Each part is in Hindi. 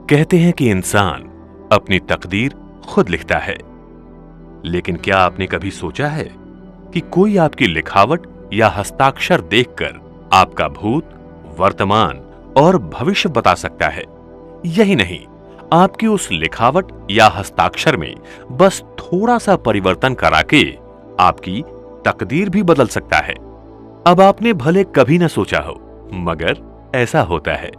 कहते हैं कि इंसान अपनी तकदीर खुद लिखता है, लेकिन क्या आपने कभी सोचा है कि कोई आपकी लिखावट या हस्ताक्षर देखकर आपका भूत, वर्तमान और भविष्य बता सकता है? यही नहीं, आपकी उस लिखावट या हस्ताक्षर में बस थोड़ा सा परिवर्तन करा के आपकी तकदीर भी बदल सकता है। अब आपने भले कभी न सोचा हो, मगर ऐसा होता है।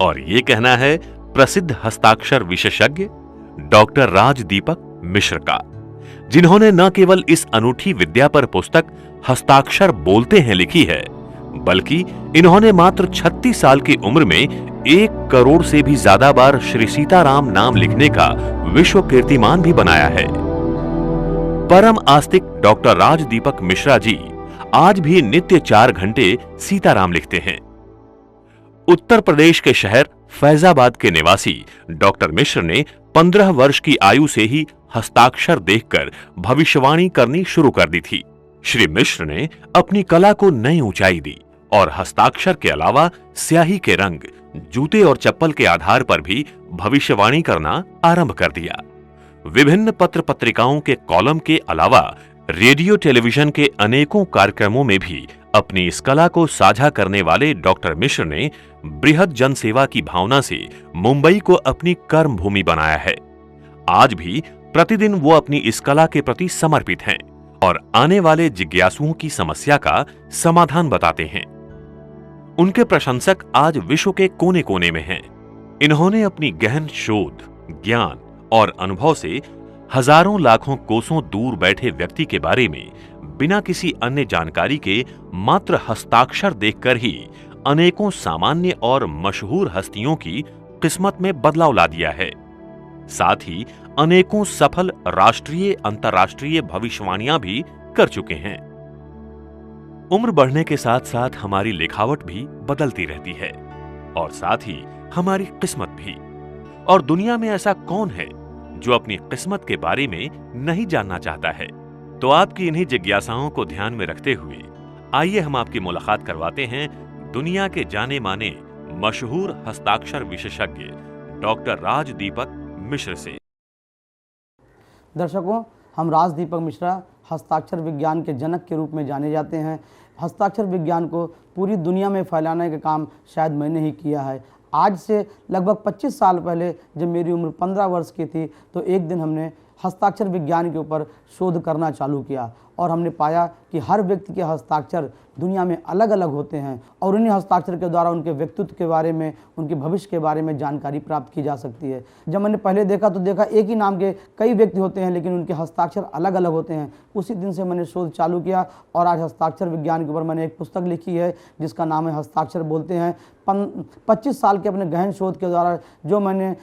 और ये कहना है प्रसिद्ध हस्ताक्षर विशेषज्ञ डॉक्टर राजदीपक मिश्र का, जिन्होंने न केवल इस अनूठी विद्या पर पुस्तक हस्ताक्षर बोलते हैं लिखी है, बल्कि इन्होंने मात्र 36 साल की उम्र में 1 करोड़ से भी ज्यादा बार श्री सीताराम नाम लिखने का विश्व कीर्तिमान भी बनाया है। परम आस्तिक डॉक्टर राजदीपक मिश्रा जी आज भी नित्य 4 घंटे सीताराम लिखते हैं। उत्तर प्रदेश के शहर फैजाबाद के निवासी डॉक्टर मिश्र ने 15 वर्ष की आयु से ही हस्ताक्षर देखकर भविष्यवाणी करनी शुरू कर दी थी। श्री मिश्र ने अपनी कला को नई ऊंचाई दी और हस्ताक्षर के अलावा स्याही के रंग, जूते और चप्पल के आधार पर भी भविष्यवाणी करना आरंभ कर दिया। विभिन्न पत्र पत्रिकाओं के कॉलम के अलावा रेडियो टेलीविजन के अनेकों कार्यक्रमों में भी अपनी इस कला को साझा करने वाले डॉक्टर मिश्र ने बृहद जनसेवा की भावना से मुंबई को अपनी कर्म भूमि बनाया है। आज भी प्रतिदिन वो अपनी इस कला के प्रति समर्पित हैं और आने वाले जिज्ञासुओं की समस्या का समाधान बताते हैं। उनके प्रशंसक आज विश्व के कोने कोने में हैं। इन्होंने अपनी गहन शोध, ज्ञान और अनुभव से हजारों लाखों कोसों दूर बैठे व्यक्ति के बारे में बिना किसी अन्य जानकारी के मात्र हस्ताक्षर देखकर ही अनेकों सामान्य और मशहूर हस्तियों की किस्मत में बदलाव ला दिया है। साथ ही अनेकों सफल राष्ट्रीय, अंतर्राष्ट्रीय भविष्यवाणियां भी कर चुके हैं। उम्र बढ़ने के साथ साथ हमारी लिखावट भी बदलती रहती है और साथ ही हमारी किस्मत भी। और दुनिया में ऐसा कौन है जो अपनी किस्मत के बारे में नहीं जानना चाहता है? तो आपकी इन्हीं जिज्ञासाओं को ध्यान में रखते हुए आइए हम आपकी मुलाकात करवाते हैं दुनिया के जाने माने मशहूर हस्ताक्षर विशेषज्ञ डॉक्टर राजदीपक मिश्र से। दर्शकों, हम राजदीपक मिश्रा हस्ताक्षर विज्ञान के जनक के रूप में जाने जाते हैं। हस्ताक्षर विज्ञान को पूरी दुनिया में फैलाने का काम शायद मैंने ही किया है। आज से लगभग 25 साल पहले जब मेरी उम्र 15 वर्ष की थी, तो एक दिन हमने हस्ताक्षर विज्ञान के ऊपर शोध करना चालू किया और हमने पाया कि हर व्यक्ति के हस्ताक्षर दुनिया में अलग अलग होते हैं और उन्हीं हस्ताक्षर के द्वारा उनके व्यक्तित्व के बारे में, उनके भविष्य के बारे में जानकारी प्राप्त की जा सकती है। जब मैंने पहले देखा तो देखा एक ही नाम के कई व्यक्ति होते हैं, लेकिन उनके हस्ताक्षर अलग अलग होते हैं। उसी दिन से मैंने शोध चालू किया और आज हस्ताक्षर विज्ञान के ऊपर मैंने एक पुस्तक लिखी है जिसका नाम है हस्ताक्षर बोलते हैं। 25 साल के अपने गहन शोध के द्वारा जो मैंने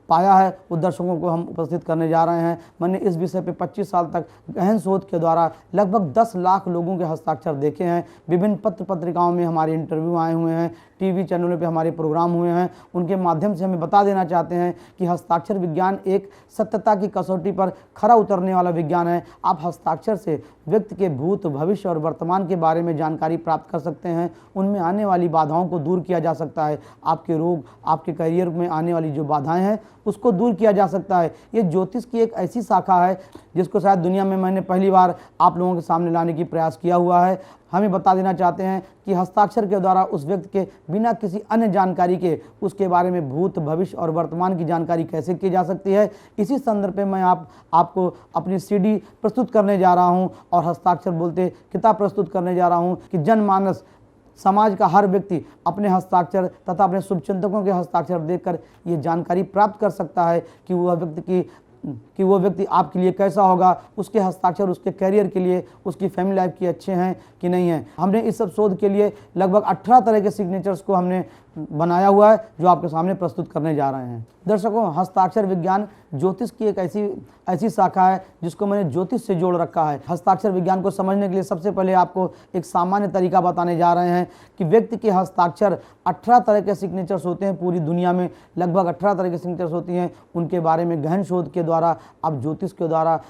पाया है वो दर्शकों को हम उपस्थित करने जा रहे हैं। मैंने इस विषय पे 25 साल तक गहन शोध के द्वारा लगभग 10 लाख लोगों के हस्ताक्षर देखे हैं। विभिन्न पत्र पत्रिकाओं में हमारे इंटरव्यू आए हुए हैं, टीवी चैनलों पे हमारे प्रोग्राम हुए हैं। उनके माध्यम से हमें बता देना चाहते हैं कि हस्ताक्षर विज्ञान एक सत्यता की कसौटी पर खरा उतरने वाला विज्ञान है। आप हस्ताक्षर से व्यक्ति के भूत, भविष्य और वर्तमान के बारे में जानकारी प्राप्त कर सकते हैं। उनमें आने वाली बाधाओं को दूर किया जा सकता है। आपके रोग, आपके करियर में आने वाली जो बाधाएं हैं उसको दूर किया जा सकता है। ये ज्योतिष की एक ऐसी शाखा है जिसको शायद दुनिया में मैंने पहली बार आप लोगों के सामने लाने की प्रयास किया हुआ है। हमें बता देना चाहते हैं कि हस्ताक्षर के द्वारा उस व्यक्ति के बिना किसी अन्य जानकारी के उसके बारे में भूत, भविष्य और वर्तमान की जानकारी कैसे की जा सकती है। इसी संदर्भ में मैं आपको अपनी सीडी प्रस्तुत करने जा रहा हूं और हस्ताक्षर बोलते किताब प्रस्तुत करने जा रहा हूं कि जनमानस, समाज का हर व्यक्ति अपने हस्ताक्षर तथा अपने शुभचिंतकों के हस्ताक्षर देखकर ये जानकारी प्राप्त कर सकता है कि वो व्यक्ति आपके लिए कैसा होगा, उसके हस्ताक्षर उसके करियर के लिए, उसकी फैमिली लाइफ की अच्छे हैं कि नहीं हैं। हमने इस सब शोध के लिए लगभग 18 तरह के सिग्नेचर्स को हमने बनाया हुआ है जो आपके सामने प्रस्तुत करने जा रहे हैं। दर्शकों, हस्ताक्षर विज्ञान ज्योतिष की एक ऐसी शाखा है जिसको मैंने ज्योतिष से जोड़ रखा है। हस्ताक्षर विज्ञान को समझने के लिए सबसे पहले आपको एक सामान्य तरीका बताने जा रहे हैं कि व्यक्ति के हस्ताक्षर 18 तरह के सिग्नेचर्स होते हैं। पूरी दुनिया में लगभग 18 तरह के सिग्नेचर्स होती हैं। उनके बारे में गहन शोध के द्वारा आप ज्योतिष के द्वारा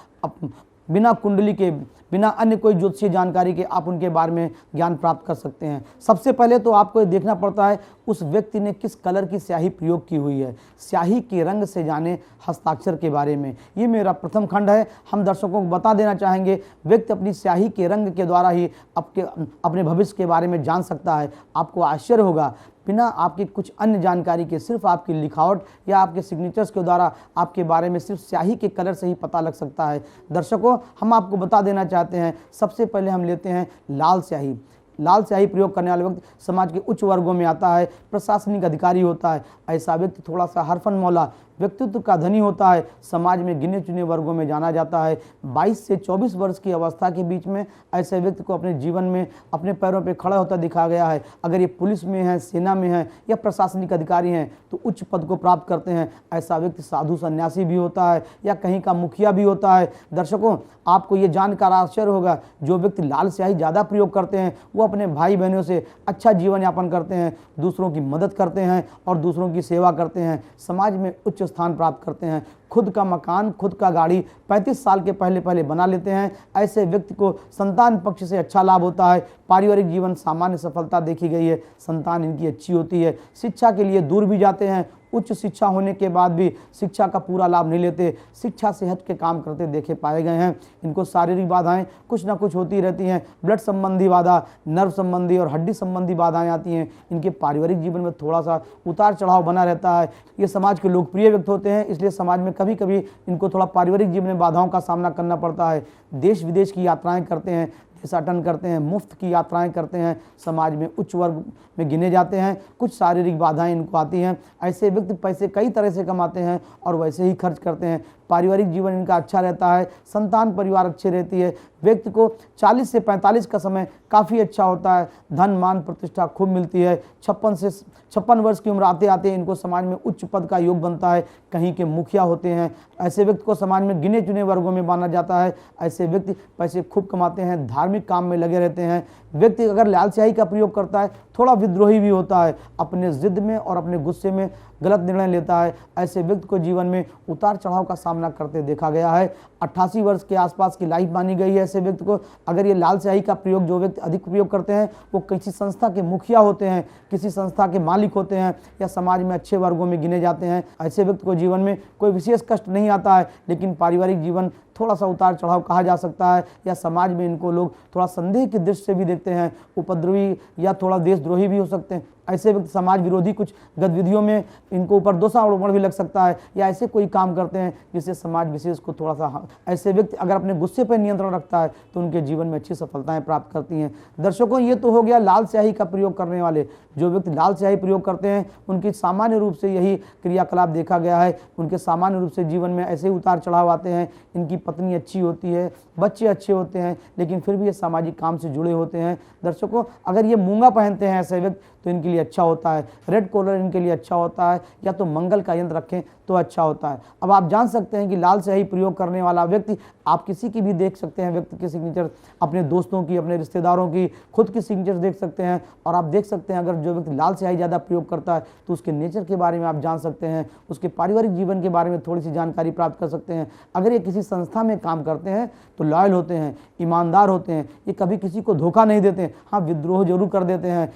बिना कुंडली के, बिना अन्य कोई ज्योतिषीय जानकारी के आप उनके बारे में ज्ञान प्राप्त कर सकते हैं। सबसे पहले तो आपको ये देखना पड़ता है उस व्यक्ति ने किस कलर की स्याही प्रयोग की हुई है। स्याही के रंग से जाने हस्ताक्षर के बारे में, ये मेरा प्रथम खंड है। हम दर्शकों को बता देना चाहेंगे, व्यक्ति अपनी स्याही के रंग के द्वारा ही अपने भविष्य के बारे में जान सकता है। आपको आश्चर्य होगा, बिना आपकी कुछ अन्य जानकारी के, सिर्फ आपकी लिखावट या आपके सिग्नेचर्स के द्वारा आपके बारे में सिर्फ स्याही के कलर से ही पता लग सकता है। दर्शकों, हम आपको बता देना चाहते हैं, सबसे पहले हम लेते हैं लाल स्याही। लाल स्याही प्रयोग करने वाले व्यक्ति समाज के उच्च वर्गों में आता है, प्रशासनिक अधिकारी होता है। ऐसा व्यक्ति थोड़ा सा हरफन मौला व्यक्तित्व का धनी होता है, समाज में गिने चुने वर्गों में जाना जाता है। 22 से 24 वर्ष की अवस्था के बीच में ऐसे व्यक्ति को अपने जीवन में अपने पैरों पर खड़ा होता दिखा गया है। अगर ये पुलिस में है, सेना में है या प्रशासनिक अधिकारी हैं तो उच्च पद को प्राप्त करते हैं। ऐसा व्यक्ति साधु सन्यासी भी होता है या कहीं का मुखिया भी होता है। दर्शकों, आपको ये जानकर आश्चर्य होगा, जो व्यक्ति लाल स्याही ज़्यादा प्रयोग करते हैं वो अपने भाई बहनों से अच्छा जीवन यापन करते हैं, दूसरों की मदद करते हैं और दूसरों की सेवा करते हैं, समाज में उच्च स्थान प्राप्त करते हैं। खुद का मकान, खुद का गाड़ी 35 साल के पहले बना लेते हैं। ऐसे व्यक्ति को संतान पक्ष से अच्छा लाभ होता है। पारिवारिक जीवन सामान्य सफलता देखी गई है, संतान इनकी अच्छी होती है। शिक्षा के लिए दूर भी जाते हैं, उच्च शिक्षा होने के बाद भी शिक्षा का पूरा लाभ नहीं लेते, शिक्षा से हट के काम करते देखे पाए गए हैं। इनको शारीरिक बाधाएं कुछ ना कुछ होती रहती हैं, ब्लड संबंधी बाधा, नर्व संबंधी और हड्डी संबंधी बाधाएं आती हैं। इनके पारिवारिक जीवन में थोड़ा सा उतार चढ़ाव बना रहता है। ये समाज के लोकप्रिय व्यक्ति होते हैं, इसलिए समाज में कभी कभी इनको थोड़ा पारिवारिक जीवन में बाधाओं का सामना करना पड़ता है। देश विदेश की यात्राएं करते हैं, देशाटन करते हैं, मुफ्त की यात्राएं करते हैं, समाज में उच्च वर्ग में गिने जाते हैं। कुछ शारीरिक बाधाएं इनको आती हैं। ऐसे व्यक्ति पैसे कई तरह से कमाते हैं और वैसे ही खर्च करते हैं। पारिवारिक जीवन इनका अच्छा रहता है, संतान परिवार अच्छी रहती है। व्यक्ति को 40 से 45 का समय काफ़ी अच्छा होता है, धन मान प्रतिष्ठा खूब मिलती है। 56 वर्ष की उम्र आते आते इनको समाज में उच्च पद का योग बनता है, कहीं के मुखिया होते हैं। ऐसे व्यक्ति को समाज में गिने चुने वर्गों में माना जाता है। ऐसे व्यक्ति पैसे खूब कमाते हैं, धार्मिक काम में लगे रहते हैं। व्यक्ति अगर लाल स्याही का प्रयोग करता है थोड़ा विद्रोही भी होता है, अपने जिद में और अपने गुस्से में गलत निर्णय लेता है। ऐसे व्यक्ति को जीवन में उतार चढ़ाव का सामना करते देखा गया है। 88 वर्ष के आसपास की लाइफ मानी गई है ऐसे व्यक्ति को। अगर ये लाल स्याही का प्रयोग जो व्यक्ति अधिक प्रयोग करते हैं वो किसी संस्था के मुखिया होते हैं, किसी संस्था के मालिक होते हैं या समाज में अच्छे वर्गों में गिने जाते हैं। ऐसे व्यक्ति को जीवन में कोई विशेष कष्ट नहीं आता है, लेकिन पारिवारिक जीवन थोड़ा सा उतार चढ़ाव कहा जा सकता है, या समाज में इनको लोग थोड़ा संदेह की दृष्टि से भी देखते हैं, उपद्रवी या थोड़ा देशद्रोही भी हो सकते हैं। ऐसे व्यक्ति समाज विरोधी कुछ गतिविधियों में इनको ऊपर दोषारोपण भी लग सकता है, या ऐसे कोई काम करते हैं जिससे समाज विशेष को थोड़ा सा, ऐसे व्यक्ति अगर अपने गुस्से पर नियंत्रण रखता है तो उनके जीवन में अच्छी सफलताएं प्राप्त करती हैं। दर्शकों, ये तो हो गया लाल स्याही का प्रयोग करने वाले। जो व्यक्ति लाल स्याही प्रयोग करते हैं उनकी सामान्य रूप से यही क्रियाकलाप देखा गया है। उनके सामान्य रूप से जीवन में ऐसे उतार चढ़ाव आते हैं। इनकी पत्नी अच्छी होती है, बच्चे अच्छे होते हैं, लेकिन फिर भी ये सामाजिक काम से जुड़े होते हैं। दर्शकों, अगर ये मूंगा पहनते हैं ऐसे व्यक्ति तो इनके लिए अच्छा होता है, रेड कॉलर इनके लिए अच्छा होता है, या तो मंगल का यंत्र रखें तो अच्छा होता है। अब आप जान सकते हैं कि लाल स्याही प्रयोग करने वाला व्यक्ति, आप किसी की भी देख सकते हैं व्यक्ति की सिग्नेचर, अपने दोस्तों की, अपने रिश्तेदारों की, खुद की सिग्नेचर देख सकते हैं। और आप देख सकते हैं अगर जो व्यक्ति लाल स्याही ज़्यादा प्रयोग करता है तो उसके नेचर के बारे में आप जान सकते हैं, उसके पारिवारिक जीवन के बारे में थोड़ी सी जानकारी प्राप्त कर सकते हैं। अगर ये किसी संस्था में काम करते हैं तो लॉयल होते हैं, ईमानदार होते हैं, ये कभी किसी को धोखा नहीं देते। हाँ, विद्रोह जरूर कर देते हैं,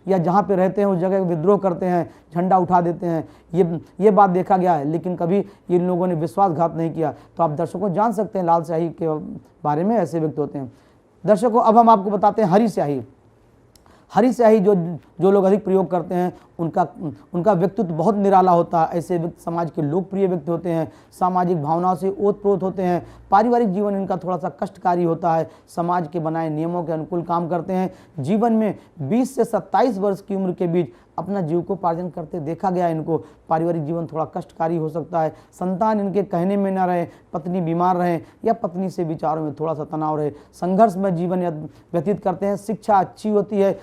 या जहाँ पे रहते हैं उस जगह विद्रोह करते हैं, झंडा उठा देते हैं, ये बात देखा गया है, लेकिन कभी इन लोगों ने विश्वासघात नहीं किया। तो आप दर्शकों जान सकते हैं लाल स्याही के बारे में, ऐसे व्यक्ति होते हैं। दर्शकों, अब हम आपको बताते हैं हरी स्याही। हरी स्याही जो लोग अधिक प्रयोग करते हैं उनका व्यक्तित्व बहुत निराला होता है। ऐसे व्यक्ति समाज के लोकप्रिय व्यक्ति होते हैं, सामाजिक भावनाओं से ओतप्रोत होते हैं। पारिवारिक जीवन इनका थोड़ा सा कष्टकारी होता है, समाज के बनाए नियमों के अनुकूल काम करते हैं। जीवन में 20 से 27 वर्ष की उम्र के बीच अपना जीविकोपार्जन करते देखा गया इनको। पारिवारिक जीवन थोड़ा कष्टकारी हो सकता है, संतान इनके कहने में ना रहे, पत्नी बीमार रहे या पत्नी से विचारों में थोड़ा सा तनाव रहे, संघर्ष में जीवन व्यतीत करते हैं। शिक्षा अच्छी होती है,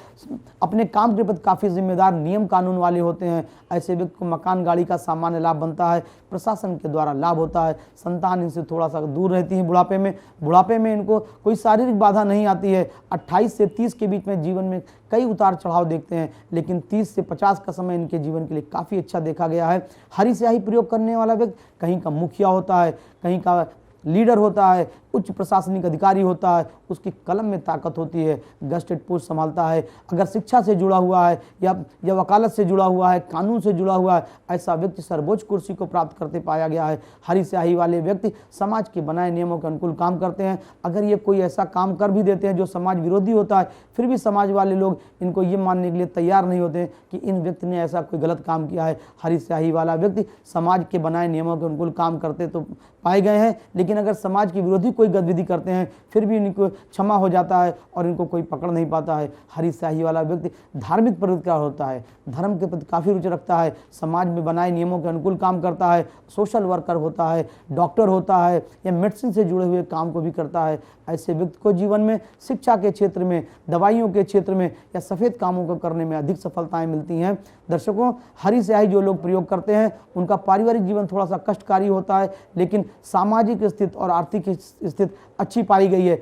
अपने काम के प्रति काफ़ी जिम्मेदार, नियम कानून वाले होते हैं। ऐसे व्यक्ति को मकान गाड़ी का सामान्य लाभ बनता है, प्रशासन के द्वारा लाभ होता है। संतान इनसे थोड़ा सा दूर रहती है। बुढ़ापे में इनको कोई शारीरिक बाधा नहीं आती है। 28 से 30 के बीच में जीवन में कई उतार चढ़ाव देखते हैं, लेकिन 30 से 50 का समय इनके जीवन के लिए काफ़ी अच्छा देखा गया है। हरी स्याही प्रयोग करने वाला व्यक्ति कहीं का मुखिया होता है, कहीं का लीडर होता है, उच्च प्रशासनिक अधिकारी होता है, उसकी कलम में ताकत होती है, गस्टेड पोस्ट संभालता है। अगर शिक्षा से जुड़ा हुआ है या वकालत से जुड़ा हुआ है, कानून से जुड़ा हुआ है, ऐसा व्यक्ति सर्वोच्च कुर्सी को प्राप्त करते पाया गया है। हरी स्याही वाले व्यक्ति समाज के बनाए नियमों के अनुकूल काम करते हैं। अगर ये कोई ऐसा काम कर भी देते हैं जो समाज विरोधी होता है, फिर भी समाज वाले लोग इनको ये मानने के लिए तैयार नहीं होते हैं कि इन व्यक्ति ने ऐसा कोई गलत काम किया है। हरी स्याही वाला व्यक्ति समाज के बनाए नियमों के अनुकूल काम करते तो पाए गए हैं, लेकिन अगर समाज के विरोधी कोई गतिविधि करते हैं फिर भी इनको क्षमा हो जाता है और इनको कोई पकड़ नहीं पाता है। हरी स्याही वाला व्यक्ति धार्मिक प्रवृत्ति का होता है, धर्म के प्रति काफ़ी रुचि रखता है, समाज में बनाए नियमों के अनुकूल काम करता है, सोशल वर्कर होता है, डॉक्टर होता है या मेडिसिन से जुड़े हुए काम को भी करता है। ऐसे व्यक्ति को जीवन में शिक्षा के क्षेत्र में, दवाइयों के क्षेत्र में या सफ़ेद कामों को करने में अधिक सफलताएं मिलती हैं। दर्शकों, हरी स्याही जो लोग प्रयोग करते हैं उनका पारिवारिक जीवन थोड़ा सा कष्टकारी होता है, लेकिन सामाजिक स्थिति और आर्थिक स्थिति अच्छी पाई गई है।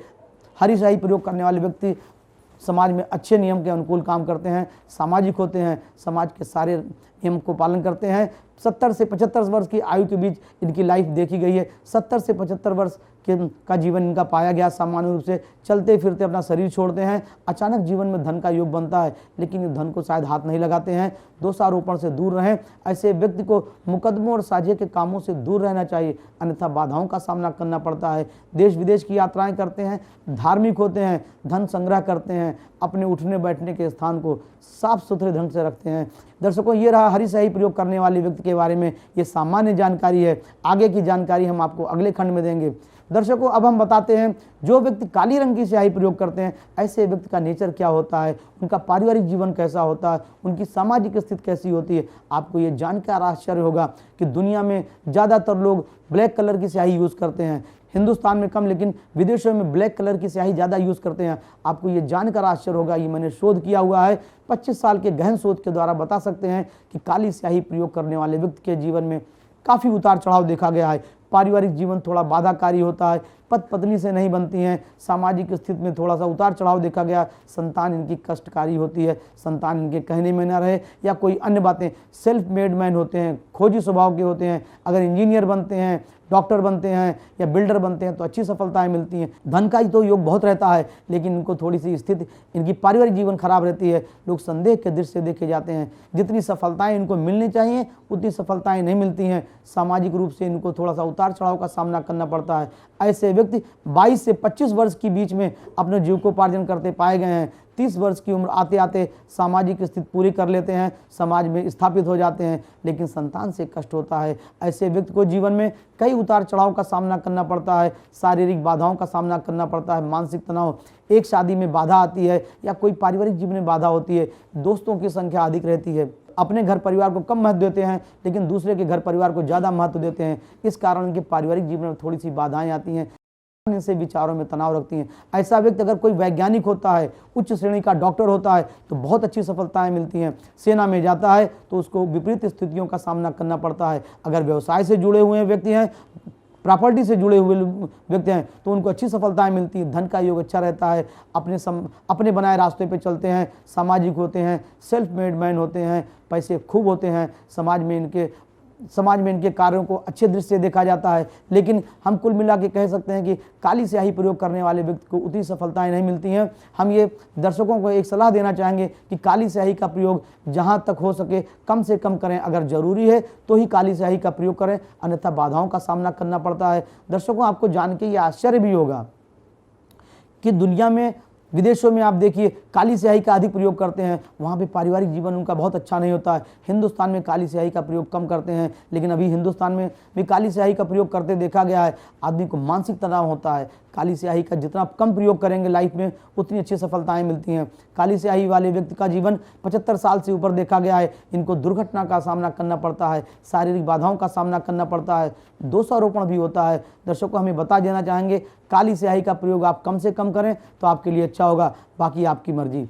हरी स्याही प्रयोग करने वाले व्यक्ति समाज में अच्छे नियम के अनुकूल काम करते हैं, सामाजिक होते हैं, समाज के सारे नियम को पालन करते हैं। 70 से 75 वर्ष की आयु के बीच इनकी लाइफ देखी गई है। 70 से 75 वर्ष का जीवन इनका पाया गया। सामान्य रूप से चलते फिरते अपना शरीर छोड़ते हैं। अचानक जीवन में धन का योग बनता है, लेकिन ये धन को शायद हाथ नहीं लगाते हैं। दोषारोपण से दूर रहें। ऐसे व्यक्ति को मुकदमों और साझे के कामों से दूर रहना चाहिए, अन्यथा बाधाओं का सामना करना पड़ता है। देश विदेश की यात्राएं करते हैं, धार्मिक होते हैं, धन संग्रह करते हैं, अपने उठने बैठने के स्थान को साफ सुथरे ढंग से रखते हैं। दर्शकों, ये रहा हरी स्याही प्रयोग करने वाले व्यक्ति के बारे में ये सामान्य जानकारी है। आगे की जानकारी हम आपको अगले खंड में देंगे। दर्शकों, अब हम बताते हैं जो व्यक्ति काली रंग की स्याही प्रयोग करते हैं ऐसे व्यक्ति का नेचर क्या होता है, उनका पारिवारिक जीवन कैसा होता है, उनकी सामाजिक स्थिति कैसी होती है। आपको ये जानकर आश्चर्य होगा कि दुनिया में ज़्यादातर लोग ब्लैक कलर की स्याही यूज़ करते हैं। हिंदुस्तान में कम, लेकिन विदेशों में ब्लैक कलर की स्याही ज़्यादा यूज़ करते हैं। आपको ये जानकर आश्चर्य होगा, ये मैंने शोध किया हुआ है। 25 साल के गहन शोध के द्वारा बता सकते हैं कि काली स्याही प्रयोग करने वाले व्यक्ति के जीवन में काफ़ी उतार चढ़ाव देखा गया है। पारिवारिक जीवन थोड़ा बाधाकारी होता है, पति पत्नी से नहीं बनती हैं, सामाजिक स्थिति में थोड़ा सा उतार चढ़ाव देखा गया, संतान इनकी कष्टकारी होती है, संतान इनके कहने में न रहे या कोई अन्य बातें। सेल्फ मेड मैन होते हैं, खोजी स्वभाव के होते हैं। अगर इंजीनियर बनते हैं, डॉक्टर बनते हैं या बिल्डर बनते हैं तो अच्छी सफलताएं मिलती हैं। धन का ही तो योग बहुत रहता है, लेकिन इनको थोड़ी सी स्थिति, इनकी पारिवारिक जीवन खराब रहती है। लोग संदेह के दृष्टि से देखे जाते हैं। जितनी सफलताएं इनको मिलनी चाहिए उतनी सफलताएं नहीं मिलती हैं। सामाजिक रूप से इनको थोड़ा सा उतार चढ़ाव का सामना करना पड़ता है। ऐसे व्यक्ति 22 से 25 वर्ष के बीच में अपने जीविकोपार्जन करते पाए गए हैं। 30 वर्ष की उम्र आते आते सामाजिक स्थिति पूरी कर लेते हैं, समाज में स्थापित हो जाते हैं, लेकिन संतान से कष्ट होता है। ऐसे व्यक्ति को जीवन में कई उतार चढ़ाव का सामना करना पड़ता है, शारीरिक बाधाओं का सामना करना पड़ता है, मानसिक तनाव, एक शादी में बाधा आती है या कोई पारिवारिक जीवन में बाधा होती है, दोस्तों की संख्या अधिक रहती है, अपने घर परिवार को कम महत्व देते हैं लेकिन दूसरे के घर परिवार को ज़्यादा महत्व देते हैं। इस कारण उनके पारिवारिक जीवन में थोड़ी सी बाधाएं आती हैं, इनसे विचारों में तनाव रखती हैं। ऐसा व्यक्ति अगर कोई वैज्ञानिक होता है, उच्च श्रेणी का डॉक्टर होता है तो बहुत अच्छी सफलताएं मिलती हैं। सेना में जाता है तो उसको विपरीत स्थितियों का सामना करना पड़ता है। अगर व्यवसाय से जुड़े हुए व्यक्ति हैं, प्रॉपर्टी से जुड़े हुए व्यक्ति हैं तो उनको अच्छी सफलताएं मिलती हैं। धन का योग अच्छा रहता है, अपने बनाए रास्ते पे चलते हैं, सामाजिक होते हैं, सेल्फ मेड मैन होते हैं, पैसे खूब होते हैं, समाज में इनके कार्यों को अच्छे दृष्टि से देखा जाता है। लेकिन हम कुल मिला के कह सकते हैं कि काली स्याही प्रयोग करने वाले व्यक्ति को उतनी सफलताएं नहीं मिलती हैं। हम ये दर्शकों को एक सलाह देना चाहेंगे कि काली स्याही का प्रयोग जहां तक हो सके कम से कम करें। अगर ज़रूरी है तो ही काली स्याही का प्रयोग करें, अन्यथा बाधाओं का सामना करना पड़ता है। दर्शकों, आपको जान के ये आश्चर्य भी होगा कि दुनिया में, विदेशों में आप देखिए काली स्याही का अधिक प्रयोग करते हैं, वहाँ पे पारिवारिक जीवन उनका बहुत अच्छा नहीं होता है। हिंदुस्तान में काली स्याही का प्रयोग कम करते हैं, लेकिन अभी हिंदुस्तान में भी काली स्याही का प्रयोग करते देखा गया है। आदमी को मानसिक तनाव होता है। काली स्याही का जितना कम प्रयोग करेंगे लाइफ में उतनी अच्छी सफलताएं मिलती हैं। काली स्याही वाले व्यक्ति का जीवन 75 साल से ऊपर देखा गया है। इनको दुर्घटना का सामना करना पड़ता है, शारीरिक बाधाओं का सामना करना पड़ता है, दोषारोपण भी होता है। दर्शकों, हमें बता देना चाहेंगे काली स्याही का प्रयोग आप कम से कम करें तो आपके लिए अच्छा होगा, बाकी आपकी मर्जी।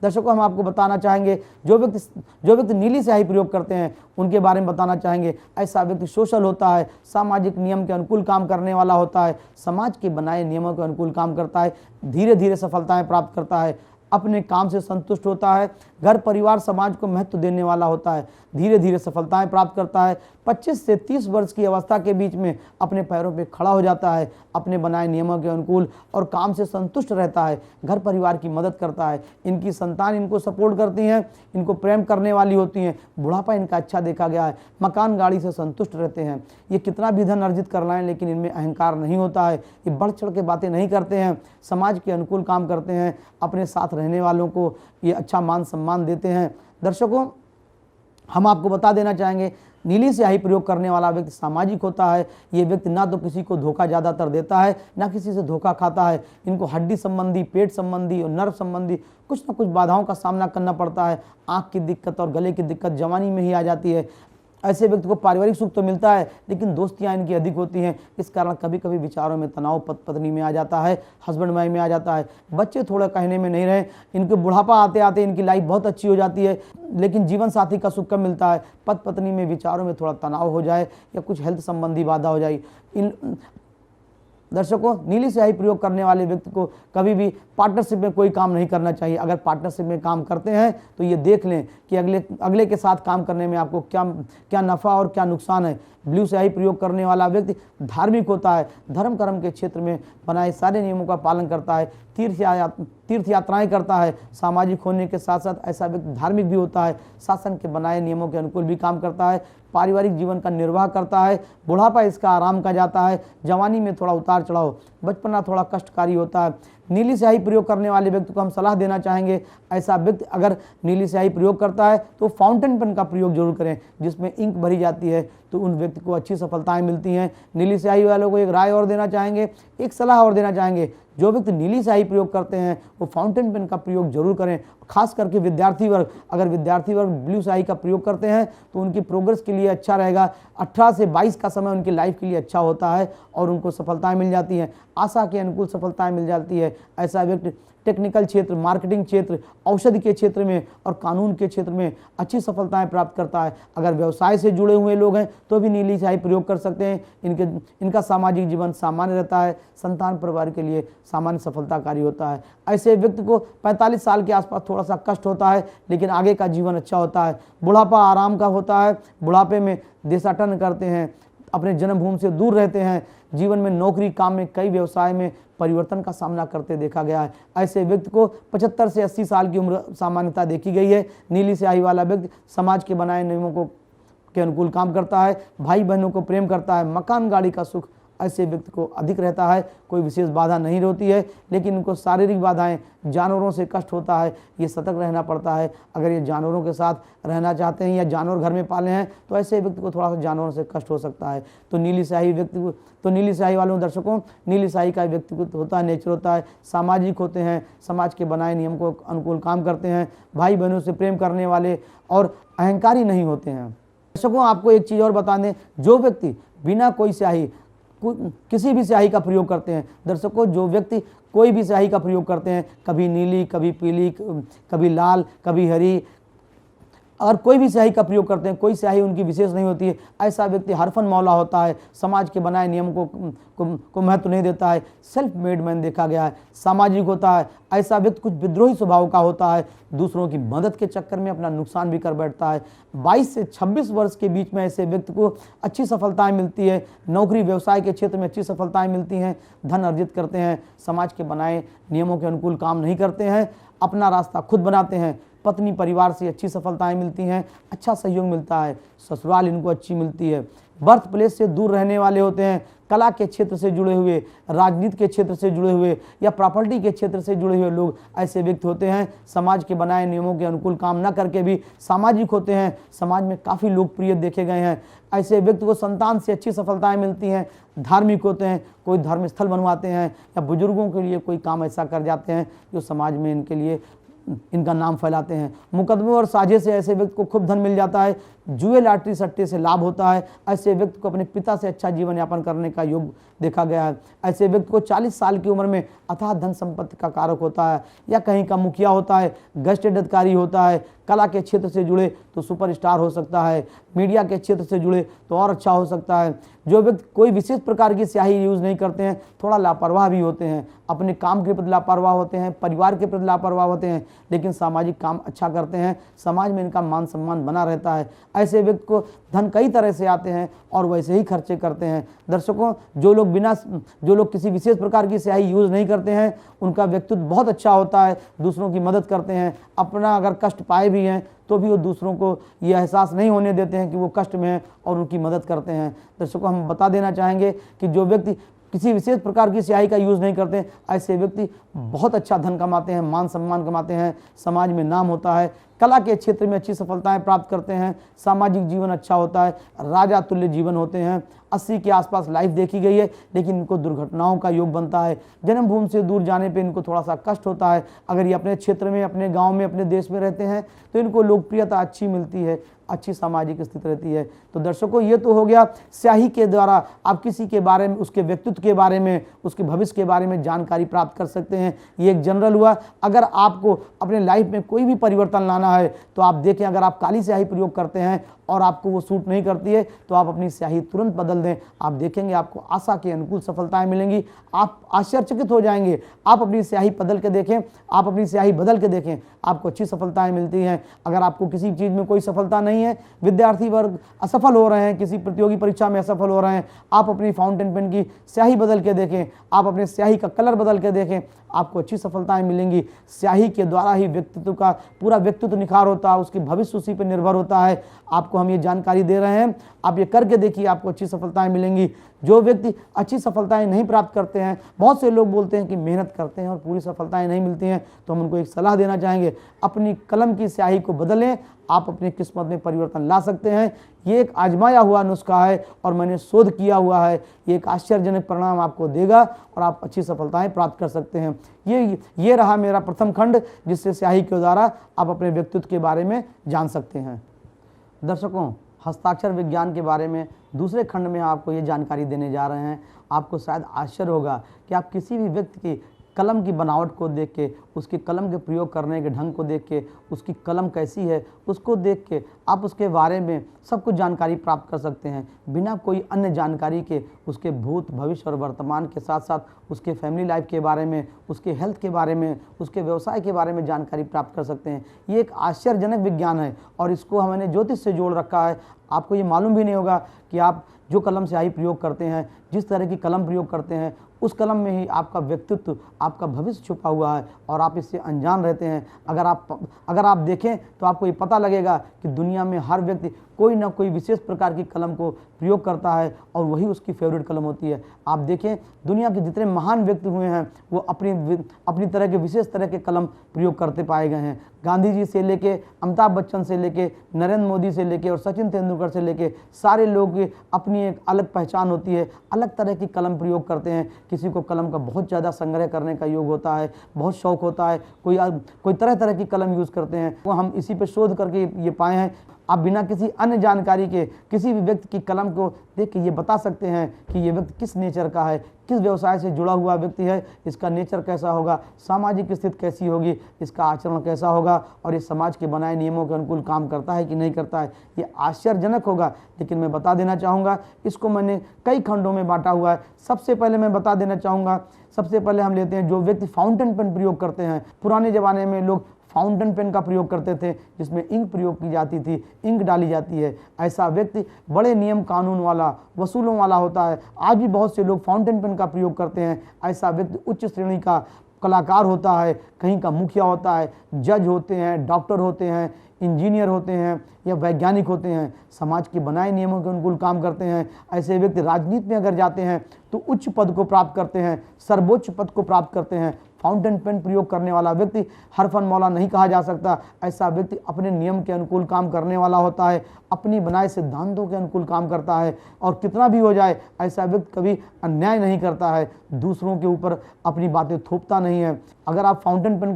दर्शकों, हम आपको बताना चाहेंगे जो व्यक्ति नीली स्याही प्रयोग करते हैं उनके बारे में बताना चाहेंगे। ऐसा व्यक्ति सोशल होता है, सामाजिक नियम के अनुकूल काम करने वाला होता है, समाज के बनाए नियमों के अनुकूल काम करता है, धीरे धीरे सफलताएं प्राप्त करता है, अपने काम से संतुष्ट होता है, घर परिवार समाज को महत्व देने वाला होता है। धीरे धीरे सफलताएं प्राप्त करता है। 25 से 30 वर्ष की अवस्था के बीच में अपने पैरों पर खड़ा हो जाता है, अपने बनाए नियमों के अनुकूल और काम से संतुष्ट रहता है, घर परिवार की मदद करता है, इनकी संतान इनको सपोर्ट करती हैं, इनको प्रेम करने वाली होती हैं, बुढ़ापा इनका अच्छा देखा गया है, मकान गाड़ी से संतुष्ट रहते हैं। ये कितना भी धन अर्जित कर लाएं लेकिन इनमें अहंकार नहीं होता है, ये बढ़ चढ़ के बातें नहीं करते हैं, समाज के अनुकूल काम करते हैं, अपने साथ रहने वालों को ये अच्छा मान सम्मान देते हैं। दर्शकों, हम आपको बता देना चाहेंगे, नीली स्याही प्रयोग करने वाला व्यक्ति सामाजिक होता है। ये व्यक्ति ना तो किसी को धोखा ज़्यादातर देता है, ना किसी से धोखा खाता है। इनको हड्डी संबंधी, पेट संबंधी और नर्व संबंधी कुछ ना कुछ बाधाओं का सामना करना पड़ता है। आँख की दिक्कत और गले की दिक्कत जवानी में ही आ जाती है। ऐसे व्यक्ति को पारिवारिक सुख तो मिलता है लेकिन दोस्तियां इनकी अधिक होती हैं। इस कारण कभी कभी विचारों में तनाव पत्नी में आ जाता है, हस्बैंड वाइफ में आ जाता है। बच्चे थोड़ा कहने में नहीं रहे, इनके बुढ़ापा आते आते इनकी लाइफ बहुत अच्छी हो जाती है लेकिन जीवन साथी का सुख कम मिलता है। पति पत्नी में विचारों में थोड़ा तनाव हो जाए या कुछ हेल्थ संबंधी बाधा हो जाए। दर्शकों, नीली स्याही प्रयोग करने वाले व्यक्ति को कभी भी पार्टनरशिप में कोई काम नहीं करना चाहिए। अगर पार्टनरशिप में काम करते हैं तो ये देख लें कि अगले के साथ काम करने में आपको क्या नफ़ा और क्या नुकसान है। ब्लू स्याही प्रयोग करने वाला व्यक्ति धार्मिक होता है, धर्म कर्म के क्षेत्र में बनाए सारे नियमों का पालन करता है, तीर्थ यात्राएं करता है। सामाजिक होने के साथ साथ ऐसा व्यक्ति धार्मिक भी होता है, शासन के बनाए नियमों के अनुकूल भी काम करता है, पारिवारिक जीवन का निर्वाह करता है। बुढ़ापा इसका आराम का जाता है, जवानी में थोड़ा उतार चढ़ाव, बचपना थोड़ा कष्टकारी होता है। नीली स्याही प्रयोग करने वाले व्यक्ति को हम सलाह देना चाहेंगे, ऐसा व्यक्ति अगर नीली स्याही प्रयोग करता है तो फाउंटेन पेन का प्रयोग जरूर करें जिसमें इंक भरी जाती है, तो उन व्यक्ति को अच्छी सफलताएं मिलती हैं। नीली स्याही वालों को एक राय और देना चाहेंगे, एक सलाह और देना चाहेंगे, जो व्यक्ति नीली स्याही प्रयोग करते हैं वो फाउंटेन पेन का प्रयोग जरूर करें। खास करके विद्यार्थी वर्ग, अगर विद्यार्थी वर्ग ब्लू स्याही का प्रयोग करते हैं तो उनकी प्रोग्रेस के लिए अच्छा रहेगा। 18 से 22 का समय उनकी लाइफ के लिए अच्छा होता है और उनको सफलताएं मिल जाती हैं, आशा के अनुकूल सफलताएं मिल जाती है। ऐसा व्यक्ति टेक्निकल क्षेत्र, मार्केटिंग क्षेत्र, औषधि के क्षेत्र में और कानून के क्षेत्र में अच्छी सफलताएं प्राप्त करता है। अगर व्यवसाय से जुड़े हुए लोग हैं तो भी नीली स्याही प्रयोग कर सकते हैं। इनका सामाजिक जीवन सामान्य रहता है, संतान परिवार के लिए सामान्य सफलताकारी होता है। ऐसे व्यक्ति को 45 साल के आसपास थोड़ा सा कष्ट होता है लेकिन आगे का जीवन अच्छा होता है। बुढ़ापा आराम का होता है, बुढ़ापे में देशाटन करते हैं, अपने जन्मभूमि से दूर रहते हैं, जीवन में नौकरी, काम में, कई व्यवसाय में परिवर्तन का सामना करते देखा गया है। ऐसे व्यक्ति को 75 से 80 साल की उम्र सामान्यता देखी गई है। नीली स्याही वाला व्यक्ति समाज के बनाए नियमों के अनुकूल काम करता है, भाई बहनों को प्रेम करता है, मकान गाड़ी का सुख ऐसे व्यक्ति को अधिक रहता है। कोई विशेष बाधा नहीं होती है लेकिन इनको शारीरिक बाधाएं, जानवरों से कष्ट होता है, ये सतर्क रहना पड़ता है। अगर ये जानवरों के साथ रहना चाहते हैं या जानवर घर में पाले हैं तो ऐसे व्यक्ति को थोड़ा सा जानवरों से कष्ट हो सकता है। तो नीली स्याही वालों दर्शकों, नीली स्याही का व्यक्तित्व होता है, नेचर होता है, सामाजिक होते हैं, समाज के बनाए नियम को अनुकूल काम करते हैं, भाई बहनों से प्रेम करने वाले और अहंकारी नहीं होते हैं। दर्शकों, आपको एक चीज़ और बता दें, जो व्यक्ति बिना कोई स्याही किसी भी स्याही का प्रयोग करते हैं, दर्शकों, जो व्यक्ति कोई भी स्याही का प्रयोग करते हैं, कभी नीली, कभी पीली, कभी लाल, कभी हरी, और कोई भी स्याही का प्रयोग करते हैं, कोई स्याही उनकी विशेष नहीं होती है, ऐसा व्यक्ति हरफन मौला होता है, समाज के बनाए नियम को महत्व नहीं देता है, सेल्फ मेड मैन देखा गया है, सामाजिक होता है। ऐसा व्यक्ति कुछ विद्रोही स्वभाव का होता है, दूसरों की मदद के चक्कर में अपना नुकसान भी कर बैठता है। 22 से 26 वर्ष के बीच में ऐसे व्यक्ति को अच्छी सफलताएं मिलती है, नौकरी व्यवसाय के क्षेत्र में अच्छी सफलताएं मिलती हैं, धन अर्जित करते हैं, समाज के बनाए नियमों के अनुकूल काम नहीं करते हैं, अपना रास्ता खुद बनाते हैं, पत्नी परिवार से अच्छी सफलताएं मिलती हैं, अच्छा सहयोग मिलता है, ससुराल इनको अच्छी मिलती है, बर्थ प्लेस से दूर रहने वाले होते हैं, कला के क्षेत्र से जुड़े हुए, राजनीति के क्षेत्र से जुड़े हुए या प्रॉपर्टी के क्षेत्र से जुड़े हुए लोग ऐसे व्यक्ति होते हैं। समाज के बनाए नियमों के अनुकूल काम न करके भी सामाजिक होते हैं, समाज में काफ़ी लोकप्रिय देखे गए हैं। ऐसे व्यक्ति को संतान से अच्छी सफलताएं मिलती हैं, धार्मिक होते हैं, कोई धर्म स्थल बनवाते हैं या बुजुर्गों के लिए कोई काम ऐसा कर जाते हैं जो समाज में इनके लिए इनका नाम फैलाते हैं। मुकदमे और साझे से ऐसे व्यक्ति को खूब धन मिल जाता है, जुए लॉटरी सट्टे से लाभ होता है। ऐसे व्यक्ति को अपने पिता से अच्छा जीवन यापन करने का योग देखा गया है। ऐसे व्यक्ति को 40 साल की उम्र में अथाह धन संपत्ति का कारक होता है, या कहीं का मुखिया होता है, गजेटेड अधिकारी होता है, कला के क्षेत्र से जुड़े तो सुपरस्टार हो सकता है, मीडिया के क्षेत्र से जुड़े तो और अच्छा हो सकता है। जो व्यक्ति कोई विशेष प्रकार की स्याही यूज़ नहीं करते हैं, थोड़ा लापरवाह भी होते हैं, अपने काम के प्रति लापरवाह होते हैं, परिवार के प्रति लापरवाह होते हैं, लेकिन सामाजिक काम अच्छा करते हैं, समाज में इनका मान सम्मान बना रहता है। ऐसे व्यक्ति को धन कई तरह से आते हैं और वैसे ही खर्चे करते हैं। दर्शकों, जो लोग किसी विशेष प्रकार की स्याही यूज़ नहीं करते हैं, उनका व्यक्तित्व बहुत अच्छा होता है, दूसरों की मदद करते हैं, अपना अगर कष्ट पाए भी हैं तो भी वो दूसरों को ये एहसास नहीं होने देते हैं कि वो कष्ट में हैं और उनकी मदद करते हैं। दर्शकों, हम बता देना चाहेंगे कि जो व्यक्ति किसी विशेष प्रकार की स्याही का यूज़ नहीं करते, ऐसे व्यक्ति बहुत अच्छा धन कमाते हैं, मान सम्मान कमाते हैं, समाज में नाम होता है, कला के क्षेत्र में अच्छी सफलताएं प्राप्त करते हैं, सामाजिक जीवन अच्छा होता है, राजा तुल्य जीवन होते हैं। 80 के आसपास लाइफ देखी गई है, लेकिन इनको दुर्घटनाओं का योग बनता है। जन्मभूमि से दूर जाने पे इनको थोड़ा सा कष्ट होता है। अगर ये अपने क्षेत्र में, अपने गांव में, अपने देश में रहते हैं तो इनको लोकप्रियता अच्छी मिलती है, अच्छी सामाजिक स्थिति रहती है। तो दर्शकों, ये तो हो गया स्याही के द्वारा आप किसी के बारे में, उसके व्यक्तित्व के बारे में, उसके भविष्य के बारे में जानकारी प्राप्त कर सकते हैं। ये एक जनरल हुआ। अगर आपको अपने लाइफ में कोई भी परिवर्तन लाना है तो आप देखें, अगर आप काली स्याही प्रयोग करते हैं और आपको वो सूट नहीं करती है तो आप अपनी स्याही तुरंत बदल दें। आप देखेंगे आपको आशा के अनुकूल सफलताएं मिलेंगी, आप आश्चर्यचकित हो जाएंगे। आप अपनी स्याही बदल के देखें, आप अपनी स्याही बदल के देखें, आपको अच्छी सफलताएं मिलती हैं। अगर आपको किसी चीज़ में कोई सफलता नहीं है, विद्यार्थी वर्ग असफल हो रहे हैं, किसी प्रतियोगी परीक्षा में असफल हो रहे हैं, आप अपनी फाउंटेन पेन की स्याही बदल के देखें, आप अपने स्याही का कलर बदल के देखें, आपको अच्छी सफलताएं मिलेंगी। स्याही के द्वारा ही व्यक्तित्व का पूरा व्यक्तित्व निखार होता है, उसकी भविष्य उसी पर निर्भर होता है। आपको हम ये जानकारी दे रहे हैं, आप ये करके देखिए, आपको अच्छी सफलताएं मिलेंगी। जो व्यक्ति अच्छी सफलताएं नहीं प्राप्त करते हैं, बहुत से लोग बोलते हैं कि मेहनत करते हैं और पूरी सफलताएं नहीं मिलती हैं, तो हम उनको एक सलाह देना चाहेंगे, अपनी कलम की स्याही को बदलें, आप अपनी किस्मत में परिवर्तन ला सकते हैं। ये एक आजमाया हुआ नुस्खा है और मैंने शोध किया हुआ है। ये एक आश्चर्यजनक परिणाम आपको देगा और आप अच्छी सफलताएं प्राप्त कर सकते हैं। ये रहा मेरा प्रथम खंड, जिससे स्याही के द्वारा आप अपने व्यक्तित्व के बारे में जान सकते हैं। दर्शकों, हस्ताक्षर विज्ञान के बारे में दूसरे खंड में आपको ये जानकारी देने जा रहे हैं। आपको शायद आश्चर्य होगा कि आप किसी भी व्यक्ति की कलम की बनावट को देख के, उसकी कलम के प्रयोग करने के ढंग को देख के, उसकी कलम कैसी है उसको देख के आप उसके बारे में सब कुछ जानकारी प्राप्त कर सकते हैं, बिना कोई अन्य जानकारी के। उसके भूत, भविष्य और वर्तमान के साथ साथ उसके फैमिली लाइफ के बारे में, उसके हेल्थ के बारे में, उसके व्यवसाय के बारे में जानकारी प्राप्त कर सकते हैं। ये एक आश्चर्यजनक विज्ञान है और इसको हमने ज्योतिष से जोड़ रखा है। आपको ये मालूम भी नहीं होगा कि आप जो कलम स्याही प्रयोग करते हैं, जिस तरह की कलम प्रयोग करते हैं, उस कलम में ही आपका व्यक्तित्व, आपका भविष्य छुपा हुआ है और आप इससे अनजान रहते हैं। अगर आप देखें तो आपको ये पता लगेगा कि दुनिया में हर व्यक्ति कोई ना कोई विशेष प्रकार की कलम को प्रयोग करता है और वही उसकी फेवरेट कलम होती है। आप देखें, दुनिया के जितने महान व्यक्ति हुए हैं वो अपनी तरह के विशेष तरह के कलम प्रयोग करते पाए गए हैं। गांधी जी से लेके, अमिताभ बच्चन से लेके, नरेंद्र मोदी से लेके और सचिन तेंदुलकर से लेके सारे लोग की अपनी एक अलग पहचान होती है, अलग तरह की कलम प्रयोग करते हैं। किसी को कलम का बहुत ज़्यादा संग्रह करने का योग होता है, बहुत शौक होता है, कोई तरह तरह की कलम यूज़ करते हैं। वो हम इसी पे शोध करके ये पाए हैं। आप बिना किसी अन्य जानकारी के किसी भी व्यक्ति की कलम को देख के ये बता सकते हैं कि ये व्यक्ति किस नेचर का है, किस व्यवसाय से जुड़ा हुआ व्यक्ति है, इसका नेचर कैसा होगा, सामाजिक स्थिति कैसी होगी, इसका आचरण कैसा होगा और ये समाज के बनाए नियमों के अनुकूल काम करता है कि नहीं करता है। ये आश्चर्यजनक होगा, लेकिन मैं बता देना चाहूँगा, इसको मैंने कई खंडों में बांटा हुआ है। सबसे पहले मैं बता देना चाहूँगा, सबसे पहले हम लेते हैं जो व्यक्ति फाउंटेन पेन प्रयोग करते हैं। पुराने ज़माने में लोग फाउंटेन पेन का प्रयोग करते थे, जिसमें इंक प्रयोग की जाती थी, इंक डाली जाती है। ऐसा व्यक्ति बड़े नियम कानून वाला, वसूलों वाला होता है। आज भी बहुत से लोग फाउंटेन पेन का प्रयोग करते हैं। ऐसा व्यक्ति उच्च श्रेणी का कलाकार होता है, कहीं का मुखिया होता है, जज होते हैं, डॉक्टर होते हैं, इंजीनियर होते हैं या वैज्ञानिक होते हैं, समाज के बनाए नियमों के अनुकूल काम करते हैं। ऐसे व्यक्ति राजनीति में अगर जाते हैं तो उच्च पद को प्राप्त करते हैं, सर्वोच्च पद को प्राप्त करते हैं। फाउंटेन पेन प्रयोग करने वाला व्यक्ति हरफन मौला नहीं कहा जा सकता। ऐसा व्यक्ति अपने नियम के अनुकूल काम करने वाला होता है, अपनी बनाए सिद्धांतों के अनुकूल काम करता है और कितना भी हो जाए ऐसा व्यक्ति कभी अन्याय नहीं करता है, दूसरों के ऊपर अपनी बातें थोपता नहीं है। अगर आप फाउंटेन पेन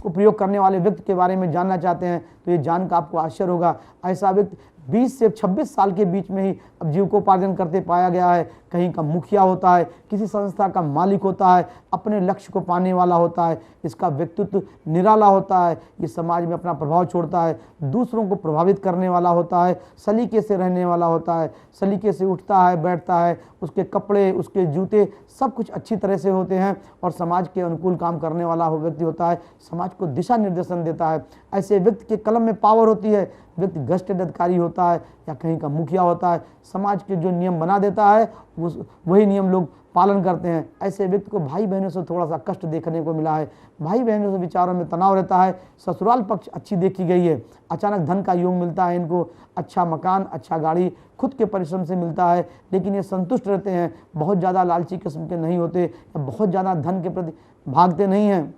को प्रयोग करने वाले व्यक्ति के बारे में जानना चाहते हैं तो ये जानकर आपको आश्चर्य होगा। ऐसा व्यक्ति 20 से 26 साल के बीच में ही अब जीविकोपार्जन करते पाया गया है। कहीं का मुखिया होता है, किसी संस्था का मालिक होता है, अपने लक्ष्य को पाने वाला होता है, इसका व्यक्तित्व निराला होता है, ये समाज में अपना प्रभाव छोड़ता है, दूसरों को प्रभावित करने वाला होता है, सलीके से रहने वाला होता है, सलीके से उठता है बैठता है, उसके कपड़े उसके जूते सब कुछ अच्छी तरह से होते हैं और समाज के अनुकूल काम करने वाला व्यक्ति होता है, समाज को दिशा निर्देशन देता है। ऐसे व्यक्ति के कलम में पावर होती है। व्यक्ति गस्टेड अधिकारी होता है या कहीं का मुखिया होता है, समाज के जो नियम बना देता है वही नियम लोग पालन करते हैं। ऐसे व्यक्ति को भाई बहनों से थोड़ा सा कष्ट देखने को मिला है, भाई बहनों से विचारों में तनाव रहता है। ससुराल पक्ष अच्छी देखी गई है, अचानक धन का योग मिलता है इनको, अच्छा मकान अच्छा गाड़ी खुद के परिश्रम से मिलता है, लेकिन ये संतुष्ट रहते हैं, बहुत ज़्यादा लालची किस्म के नहीं होते या बहुत ज़्यादा धन के प्रति भागते नहीं हैं।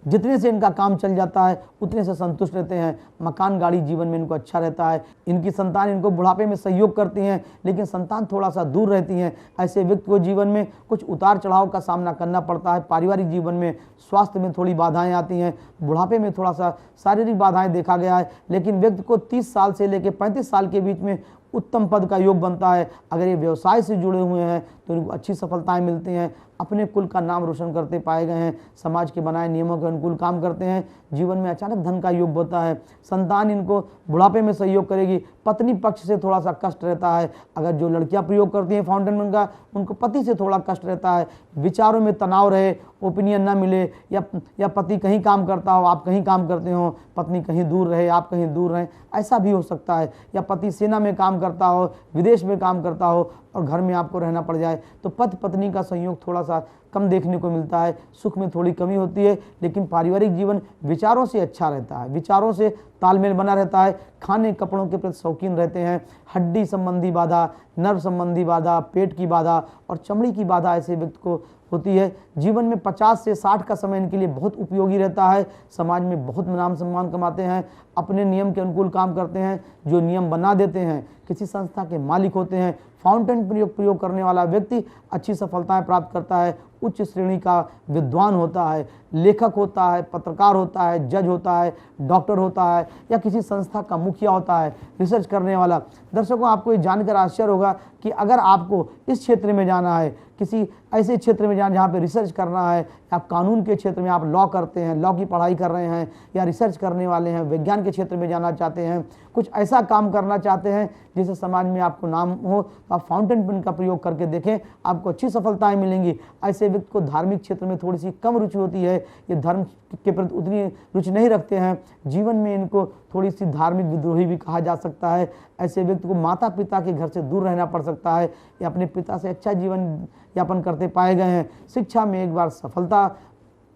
जितने से इनका काम चल जाता है उतने से संतुष्ट रहते हैं। मकान गाड़ी जीवन में इनको अच्छा रहता है। इनकी संतान इनको बुढ़ापे में सहयोग करती हैं, लेकिन संतान थोड़ा सा दूर रहती हैं। ऐसे व्यक्ति को जीवन में कुछ उतार चढ़ाव का सामना करना पड़ता है। पारिवारिक जीवन में स्वास्थ्य में थोड़ी बाधाएं आती हैं, बुढ़ापे में थोड़ा सा शारीरिक बाधाएं देखा गया है, लेकिन व्यक्ति को 30 साल से लेकर 35 साल के बीच में उत्तम पद का योग बनता है। अगर ये व्यवसाय से जुड़े हुए हैं तो इनको अच्छी सफलताएं मिलती हैं, अपने कुल का नाम रोशन करते पाए गए हैं, समाज के बनाए नियमों के अनुकूल काम करते हैं, जीवन में अचानक धन का योग बनता है। संतान इनको बुढ़ापे में सहयोग करेगी। पत्नी पक्ष से थोड़ा सा कष्ट रहता है। अगर जो लड़कियां प्रयोग करती हैं फाउंटेन पेन का, उनको पति से थोड़ा कष्ट रहता है, विचारों में तनाव रहे, ओपिनियन ना मिले, या पति कहीं काम करता हो आप कहीं काम करते हो, पत्नी कहीं दूर रहे आप कहीं दूर रहें, ऐसा भी हो सकता है। या पति सेना में काम करता हो, विदेश में काम करता हो और घर में आपको रहना पड़ जाए, तो पति पत्नी का संयोग थोड़ा सा कम देखने को मिलता है। सुख में थोड़ी कमी होती है, लेकिन पारिवारिक जीवन विचारों से अच्छा रहता है, विचारों से तालमेल बना रहता है। खाने कपड़ों के प्रति शौकीन रहते हैं। हड्डी संबंधी बाधा, नर्व संबंधी बाधा, पेट की बाधा और चमड़ी की बाधा ऐसे व्यक्ति को होती है। जीवन में 50 से 60 का समय इनके लिए बहुत उपयोगी रहता है। समाज में बहुत नाम सम्मान कमाते हैं, अपने नियम के अनुकूल काम करते हैं, जो नियम बना देते हैं, किसी संस्था के मालिक होते हैं। फाउंटेन प्रयोग करने वाला व्यक्ति अच्छी सफलताएं प्राप्त करता है, उच्च श्रेणी का विद्वान होता है, लेखक होता है, पत्रकार होता है, जज होता है, डॉक्टर होता है या किसी संस्था का मुखिया होता है, रिसर्च करने वाला। दर्शकों, आपको ये जानकर आश्चर्य होगा कि अगर आपको इस क्षेत्र में जाना है, किसी ऐसे क्षेत्र में जाना जहाँ पे रिसर्च करना है, आप कानून के क्षेत्र में आप लॉ करते हैं, लॉ की पढ़ाई कर रहे हैं या रिसर्च करने वाले हैं, विज्ञान के क्षेत्र में जाना चाहते हैं, कुछ ऐसा काम करना चाहते हैं जिससे समाज में आपको नाम हो, तो आप फाउंटेन पेन का प्रयोग करके देखें, आपको अच्छी सफलताएं मिलेंगी। ऐसे व्यक्ति को धार्मिक क्षेत्र में थोड़ी सी कम रुचि होती है, ये धर्म के प्रति उतनी रुचि नहीं रखते हैं, जीवन में इनको थोड़ी सी धार्मिक विद्रोही भी कहा जा सकता है। ऐसे व्यक्ति को माता पिता के घर से दूर रहना पड़ सकता है या अपने पिता से अच्छा जीवन यापन करते पाए गए हैं। शिक्षा में एक बार सफलता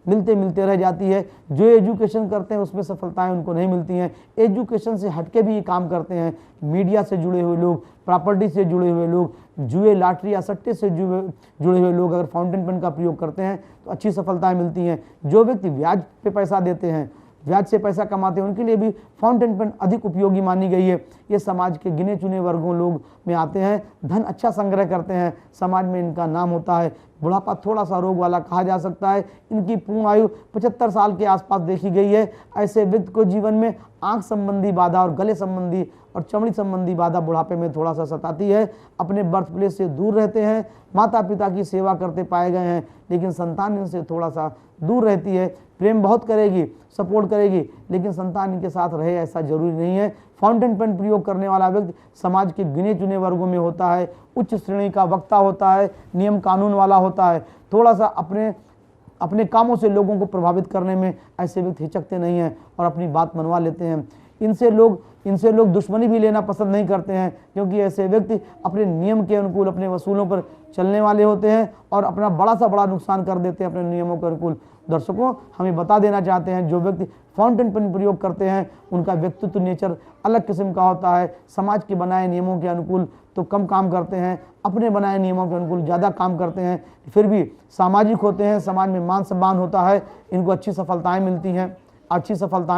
मिलते मिलते रह जाती है। जो एजुकेशन करते हैं उसमें सफलताएं उनको नहीं मिलती हैं। एजुकेशन से हटके भी ये काम करते हैं। मीडिया से जुड़े हुए लोग, प्रॉपर्टी से जुड़े हुए लोग, जुए लाटरी या सट्टे से जुड़े हुए लोग अगर फाउंटेन पेन का प्रयोग करते हैं तो अच्छी सफलताएं मिलती हैं। जो व्यक्ति ब्याज पे पैसा देते हैं, ब्याज से पैसा कमाते हैं, उनके लिए भी फाउंटेन पेन अधिक उपयोगी मानी गई है। ये समाज के गिने चुने वर्गों लोग में आते हैं, धन अच्छा संग्रह करते हैं, समाज में इनका नाम होता है। बुढ़ापा थोड़ा सा रोग वाला कहा जा सकता है। इनकी पूर्ण आयु 75 साल के आसपास देखी गई है। ऐसे व्यक्ति को जीवन में आंख संबंधी बाधा और गले संबंधी और चमड़ी संबंधी बाधा बुढ़ापे में थोड़ा सा सताती है। अपने बर्थ प्लेस से दूर रहते हैं, माता पिता की सेवा करते पाए गए हैं, लेकिन संतान इनसे थोड़ा सा दूर रहती है। प्रेम बहुत करेगी, सपोर्ट करेगी, लेकिन संतान इनके साथ रहे ऐसा जरूरी नहीं है। फाउंटेन पेन प्रयोग करने वाला व्यक्ति समाज के गिने चुने वर्गों में होता है, उच्च श्रेणी का वक्ता होता है, नियम कानून वाला होता है। थोड़ा सा अपने कामों से लोगों को प्रभावित करने में ऐसे व्यक्ति हिचकते नहीं हैं और अपनी बात मनवा लेते हैं। इनसे लोग दुश्मनी भी लेना पसंद नहीं करते हैं, क्योंकि ऐसे व्यक्ति अपने नियम के अनुकूल अपने वसूलों पर चलने वाले होते हैं और अपना बड़ा सा बड़ा नुकसान कर देते हैं अपने नियमों के अनुकूल। दर्शकों, हमें बता देना चाहते हैं, जो व्यक्ति फाउंटेन पेन प्रयोग करते हैं उनका व्यक्तित्व नेचर अलग किस्म का होता है। समाज के बनाए नियमों के अनुकूल तो कम काम करते हैं, अपने बनाए नियमों के अनुकूल ज़्यादा काम करते हैं, फिर भी सामाजिक होते हैं, समाज में मान सम्मान होता है, इनको अच्छी सफलताएं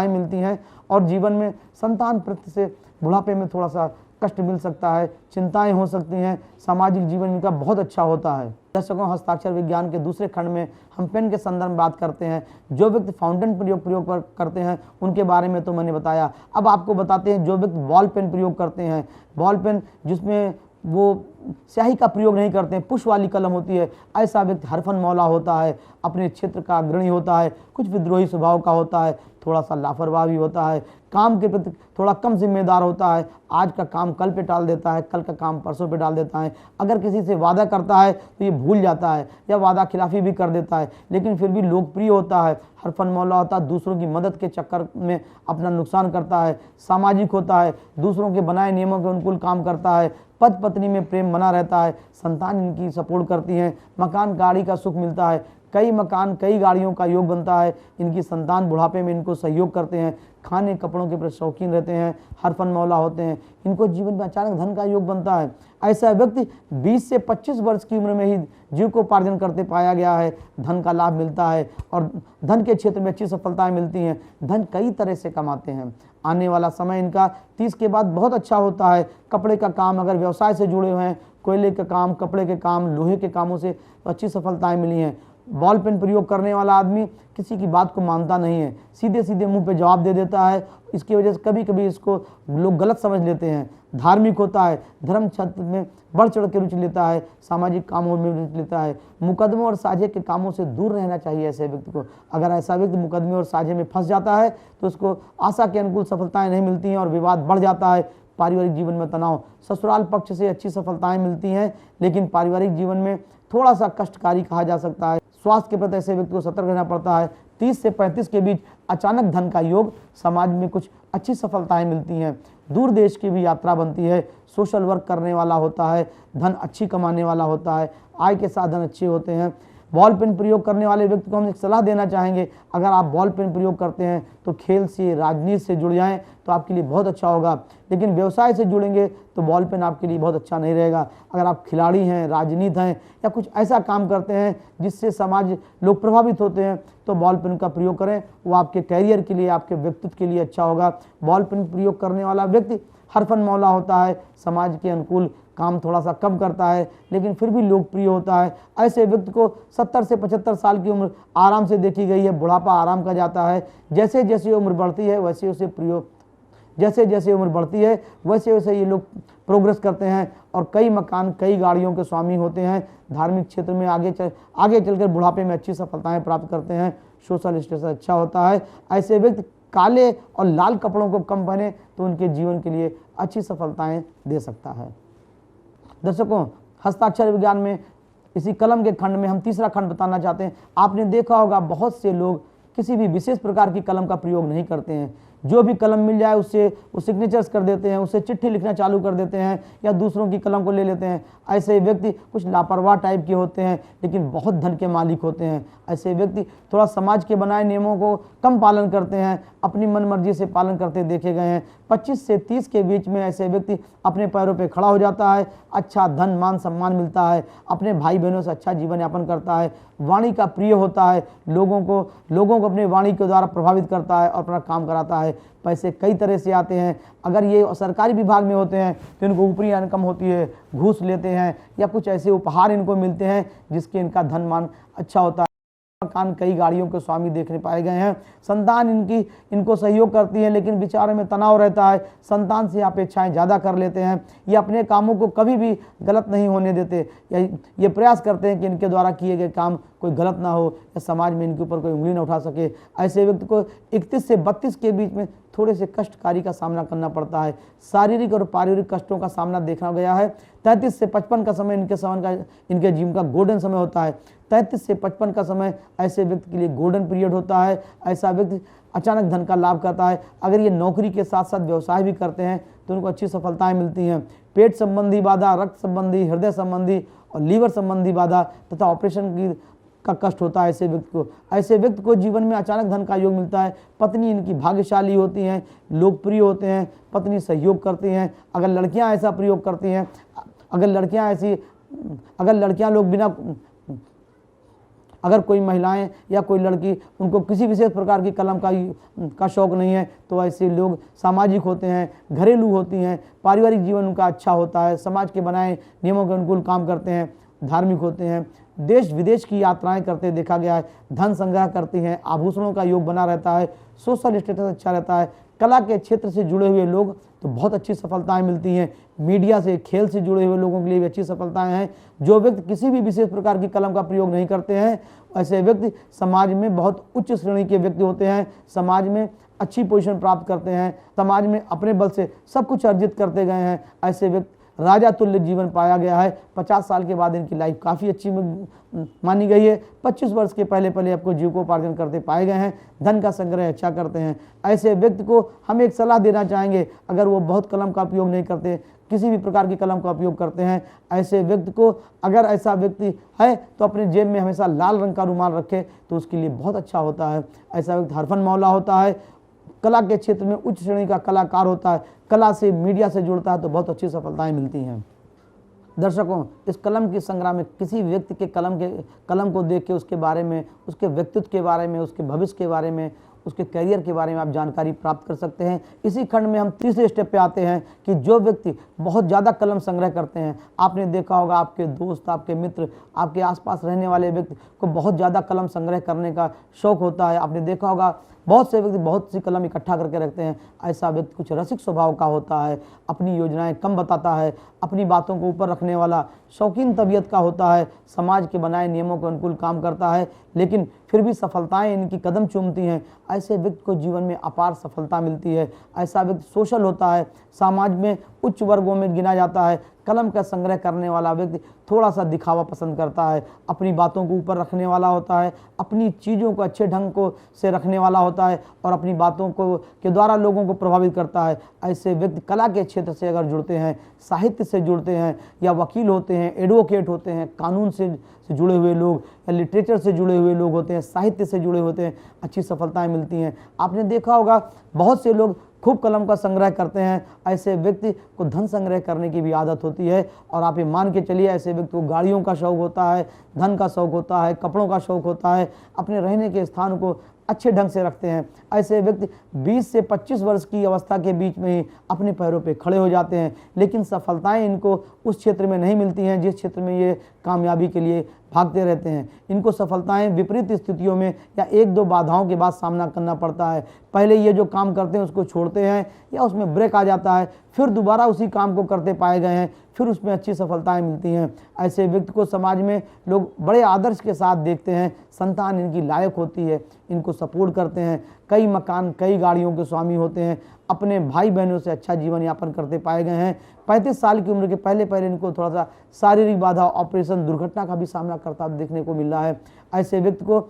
मिलती हैं और जीवन में संतान प्रति से बुढ़ापे में थोड़ा सा कष्ट मिल सकता है, चिंताएं हो सकती हैं, सामाजिक जीवन इनका बहुत अच्छा होता है। दर्शकों, हस्ताक्षर विज्ञान के दूसरे खंड में हम पेन के संदर्भ में बात करते हैं। जो व्यक्ति फाउंटेन प्रयोग करते हैं उनके बारे में तो मैंने बताया। अब आपको बताते हैं जो व्यक्ति बॉल पेन प्रयोग करते हैं, बॉल पेन जिसमें वो स्याही का प्रयोग नहीं करते हैं, पुश वाली कलम होती है, ऐसा व्यक्ति हरफन मौला होता है, अपने क्षेत्र का अग्रणी होता है, कुछ विद्रोही स्वभाव का होता है, थोड़ा सा लापरवाह भी होता है, काम के प्रति थोड़ा कम जिम्मेदार होता है, आज का काम कल पे टाल देता है, कल का काम परसों पे डाल देता है, अगर किसी से वादा करता है तो ये भूल जाता है या वादा खिलाफी भी कर देता है, लेकिन फिर भी लोकप्रिय होता है, हरफन मौला होता है, दूसरों की मदद के चक्कर में अपना नुकसान करता है, सामाजिक होता है, दूसरों के बनाए नियमों के अनुकूल काम करता है, पति पत्नी में प्रेम बना रहता है, संतान इनकी सपोर्ट करती है, मकान गाड़ी का सुख मिलता है, कई मकान कई गाड़ियों का योग बनता है, इनकी संतान बुढ़ापे में इनको सहयोग करते हैं, खाने कपड़ों के प्रति शौकीन रहते हैं, हरफन मौला होते हैं, इनको जीवन में अचानक धन का योग बनता है। ऐसा व्यक्ति 20 से 25 वर्ष की उम्र में ही जीविकोपार्जन करते पाया गया है, धन का लाभ मिलता है और धन के क्षेत्र में अच्छी सफलताएं मिलती हैं, धन कई तरह से कमाते हैं। आने वाला समय इनका 30 के बाद बहुत अच्छा होता है। कपड़े का काम अगर व्यवसाय से जुड़े हुए हैं, कोयले का काम, कपड़े के काम, लोहे के कामों से तो अच्छी सफलताएं मिली हैं। बॉल पेन प्रयोग करने वाला आदमी किसी की बात को मानता नहीं है, सीधे सीधे मुंह पे जवाब दे देता है, इसकी वजह से कभी कभी इसको लोग गलत समझ लेते हैं। धार्मिक होता है, धर्म क्षेत्र में बढ़ चढ़ के रुचि लेता है, सामाजिक कामों में रुचि लेता है, मुकदमों और साझे के कामों से दूर रहना चाहिए ऐसे व्यक्ति को। अगर ऐसा व्यक्ति मुकदमे और साझे में फंस जाता है तो उसको आशा के अनुकूल सफलताएं नहीं मिलती हैं और विवाद बढ़ जाता है। पारिवारिक जीवन में तनाव, ससुराल पक्ष से अच्छी सफलताएं मिलती हैं लेकिन पारिवारिक जीवन में थोड़ा सा कष्टकारी कहा जा सकता है। स्वास्थ्य के प्रति ऐसे व्यक्ति को सतर्क रहना पड़ता है। 30 से 35 के बीच अचानक धन का योग, समाज में कुछ अच्छी सफलताएं मिलती हैं, दूर देश की भी यात्रा बनती है, सोशल वर्क करने वाला होता है, धन अच्छी कमाने वाला होता है, आय के साधन अच्छे होते हैं। बॉल पेन प्रयोग करने वाले व्यक्ति को हम एक सलाह देना चाहेंगे, अगर आप बॉल पेन प्रयोग करते हैं तो खेल से, राजनीति से जुड़ जाएं तो आपके लिए बहुत अच्छा होगा, लेकिन व्यवसाय से जुड़ेंगे तो बॉल पेन आपके लिए बहुत अच्छा नहीं रहेगा। अगर आप खिलाड़ी हैं, राजनीति हैं या कुछ ऐसा काम करते हैं जिससे समाज लोग प्रभावित होते हैं तो बॉल पेन का प्रयोग करें, वो आपके कैरियर के लिए, आपके व्यक्तित्व के लिए अच्छा होगा। बॉल पेन प्रयोग करने वाला व्यक्ति हरफन मौला होता है, समाज के अनुकूल काम थोड़ा सा कम करता है लेकिन फिर भी लोकप्रिय होता है। ऐसे व्यक्ति को 70 से 75 साल की उम्र आराम से देखी गई है, बुढ़ापा आराम का जाता है। जैसे जैसे उम्र बढ़ती है वैसे जैसे उम्र बढ़ती है वैसे वैसे ये लोग प्रोग्रेस करते हैं और कई मकान कई गाड़ियों के स्वामी होते हैं। धार्मिक क्षेत्र में आगे चलकर बुढ़ापे में अच्छी सफलताएं प्राप्त करते हैं, सोशल स्टेटस अच्छा होता है। ऐसे व्यक्ति काले और लाल कपड़ों को कम पहने तो उनके जीवन के लिए अच्छी सफलताएं दे सकता है। दर्शकों, हस्ताक्षर विज्ञान में इसी कलम के खंड में हम तीसरा खंड बताना चाहते हैं। आपने देखा होगा बहुत से लोग किसी भी विशेष प्रकार की कलम का प्रयोग नहीं करते हैं, जो भी कलम मिल जाए उससे वो सिग्नेचर्स कर देते हैं, उससे चिट्ठी लिखना चालू कर देते हैं या दूसरों की कलम को ले लेते हैं। ऐसे व्यक्ति कुछ लापरवाह टाइप के होते हैं लेकिन बहुत धन के मालिक होते हैं। ऐसे व्यक्ति थोड़ा समाज के बनाए नियमों को कम पालन करते हैं, अपनी मनमर्जी से पालन करते देखे गए हैं। 25 से 30 के बीच में ऐसे व्यक्ति अपने पैरों पर खड़ा हो जाता है, अच्छा धन मान सम्मान मिलता है, अपने भाई बहनों से अच्छा जीवन यापन करता है, वाणी का प्रिय होता है, लोगों को अपने वाणी के द्वारा प्रभावित करता है और अपना काम कराता है। पैसे कई तरह से आते हैं, अगर ये सरकारी विभाग में होते हैं तो इनको ऊपरी इनकम होती है, घूस लेते हैं या कुछ ऐसे उपहार इनको मिलते हैं जिसके इनका धन मान अच्छा होता है। मकान कई गाड़ियों के स्वामी देखने पाए गए हैं। संतान इनको सहयोग करती है लेकिन विचारों में तनाव रहता है, संतान से अपेक्षाएं ज़्यादा कर लेते हैं, ये अपने कामों को कभी भी गलत नहीं होने देते या ये प्रयास करते हैं कि इनके द्वारा किए गए काम कोई गलत ना हो या समाज में इनके ऊपर कोई उंगली न उठा सके। ऐसे व्यक्ति को 31 से 32 के बीच में थोड़े से कष्टकारी का सामना करना पड़ता है, शारीरिक और पारिवारिक कष्टों का सामना देखा गया है। 33 से 55 का समय इनके जीवन का गोल्डन समय होता है। 33 से 55 का समय ऐसे व्यक्ति के लिए गोल्डन पीरियड होता है। ऐसा व्यक्ति अचानक धन का लाभ करता है। अगर ये नौकरी के साथ साथ व्यवसाय भी करते हैं तो उनको अच्छी सफलताएं मिलती हैं। पेट संबंधी बाधा, रक्त संबंधी, हृदय संबंधी और लीवर संबंधी बाधा तथा ऑपरेशन का कष्ट होता है ऐसे व्यक्ति को जीवन में अचानक धन का योग मिलता है। पत्नी इनकी भाग्यशाली होती हैं, लोकप्रिय होते हैं, पत्नी सहयोग करती हैं। अगर लड़कियां ऐसा प्रयोग करती हैं, अगर लड़कियां लोग अगर कोई महिलाएं या कोई लड़की उनको किसी विशेष प्रकार की कलम का शौक़ नहीं है तो ऐसे लोग सामाजिक होते हैं, घरेलू होती हैं, पारिवारिक जीवन उनका अच्छा होता है, समाज के बनाए नियमों के अनुकूल काम करते हैं, धार्मिक होते हैं, देश विदेश की यात्राएं करते देखा गया है, धन संग्रह करती हैं, आभूषणों का योग बना रहता है, सोशल स्टेटस अच्छा रहता है, कला के क्षेत्र से जुड़े हुए लोग तो बहुत अच्छी सफलताएं मिलती हैं। मीडिया से, खेल से जुड़े हुए लोगों के लिए भी अच्छी सफलताएं हैं। जो व्यक्ति किसी भी विशेष प्रकार की कलम का प्रयोग नहीं करते हैं ऐसे व्यक्ति समाज में बहुत उच्च श्रेणी के व्यक्ति होते हैं, समाज में अच्छी पोजीशन प्राप्त करते हैं, समाज में अपने बल से सब कुछ अर्जित करते गए हैं। ऐसे व्यक्ति राजा तुल्य जीवन पाया गया है। 50 साल के बाद इनकी लाइफ काफ़ी अच्छी मानी गई है। 25 वर्ष के पहले आपको जीविकोपार्जन करते पाए गए हैं, धन का संग्रह अच्छा करते हैं। ऐसे व्यक्ति को हम एक सलाह देना चाहेंगे, अगर वो बहुत कलम का उपयोग नहीं करते, किसी भी प्रकार की कलम का उपयोग करते हैं, ऐसे व्यक्ति को, अगर ऐसा व्यक्ति है तो अपने जेब में हमेशा लाल रंग का रुमाल रखे तो उसके लिए बहुत अच्छा होता है। ऐसा व्यक्ति हरफन मौला होता है, कला के क्षेत्र में उच्च श्रेणी का कलाकार होता है, कला से, मीडिया से जुड़ता है तो बहुत अच्छी सफलताएं मिलती हैं। दर्शकों, इस कलम की संग्रह में किसी व्यक्ति के कलम को देख के उसके बारे में, उसके व्यक्तित्व के बारे में, उसके भविष्य के बारे में, उसके करियर के बारे में आप जानकारी प्राप्त कर सकते हैं। इसी खंड में हम तीसरे स्टेप पे आते हैं कि जो व्यक्ति बहुत ज़्यादा कलम संग्रह करते हैं, आपने देखा होगा आपके दोस्त, आपके मित्र, आपके आसपास रहने वाले व्यक्ति को बहुत ज़्यादा कलम संग्रह करने का शौक़ होता है। आपने देखा होगा बहुत से व्यक्ति बहुत सी कलम इकट्ठा करके रखते हैं। ऐसा व्यक्ति कुछ रसिक स्वभाव का होता है, अपनी योजनाएं कम बताता है, अपनी बातों को ऊपर रखने वाला, शौकीन तबीयत का होता है, समाज के बनाए नियमों के अनुकूल काम करता है, लेकिन फिर भी सफलताएं इनकी कदम चूमती हैं। ऐसे व्यक्ति को जीवन में अपार सफलता मिलती है। ऐसा व्यक्ति सोशल होता है, समाज में उच्च वर्गों में गिना जाता है। कलम का संग्रह करने वाला व्यक्ति थोड़ा सा दिखावा पसंद करता है, अपनी बातों को ऊपर रखने वाला होता है, अपनी चीज़ों को अच्छे ढंग से रखने वाला होता है और अपनी बातों के द्वारा लोगों को प्रभावित करता है। ऐसे व्यक्ति कला के क्षेत्र से अगर जुड़ते हैं, साहित्य से जुड़ते हैं, या वकील होते हैं, एडवोकेट होते हैं, कानून से जुड़े हुए लोग, या लिटरेचर से जुड़े हुए लोग होते हैं, साहित्य से जुड़े होते हैं, अच्छी सफलताएं मिलती हैं। आपने देखा होगा बहुत से लोग खूब कलम का संग्रह करते हैं। ऐसे व्यक्ति को धन संग्रह करने की भी आदत होती है, और आप ये मान के चलिए ऐसे व्यक्ति को गाड़ियों का शौक़ होता है, धन का शौक़ होता है, कपड़ों का शौक़ होता है, अपने रहने के स्थान को अच्छे ढंग से रखते हैं। ऐसे व्यक्ति 20 से 25 वर्ष की अवस्था के बीच में ही अपने पैरों पे खड़े हो जाते हैं, लेकिन सफलताएं इनको उस क्षेत्र में नहीं मिलती हैं जिस क्षेत्र में ये कामयाबी के लिए भागते रहते हैं। इनको सफलताएं विपरीत स्थितियों में या 1-2 बाधाओं के बाद सामना करना पड़ता है। पहले ये जो काम करते हैं उसको छोड़ते हैं या उसमें ब्रेक आ जाता है, फिर दोबारा उसी काम को करते पाए गए हैं, फिर उसमें अच्छी सफलताएं मिलती हैं। ऐसे व्यक्ति को समाज में लोग बड़े आदर्श के साथ देखते हैं, संतान इनकी लायक होती है, इनको सपोर्ट करते हैं, कई मकान, कई गाड़ियों के स्वामी होते हैं, अपने भाई बहनों से अच्छा जीवन यापन करते पाए गए हैं। 35 साल की उम्र के पहले इनको थोड़ा सा शारीरिक बाधा, ऑपरेशन, दुर्घटना का भी सामना करता देखने को मिल रहा है। ऐसे व्यक्ति को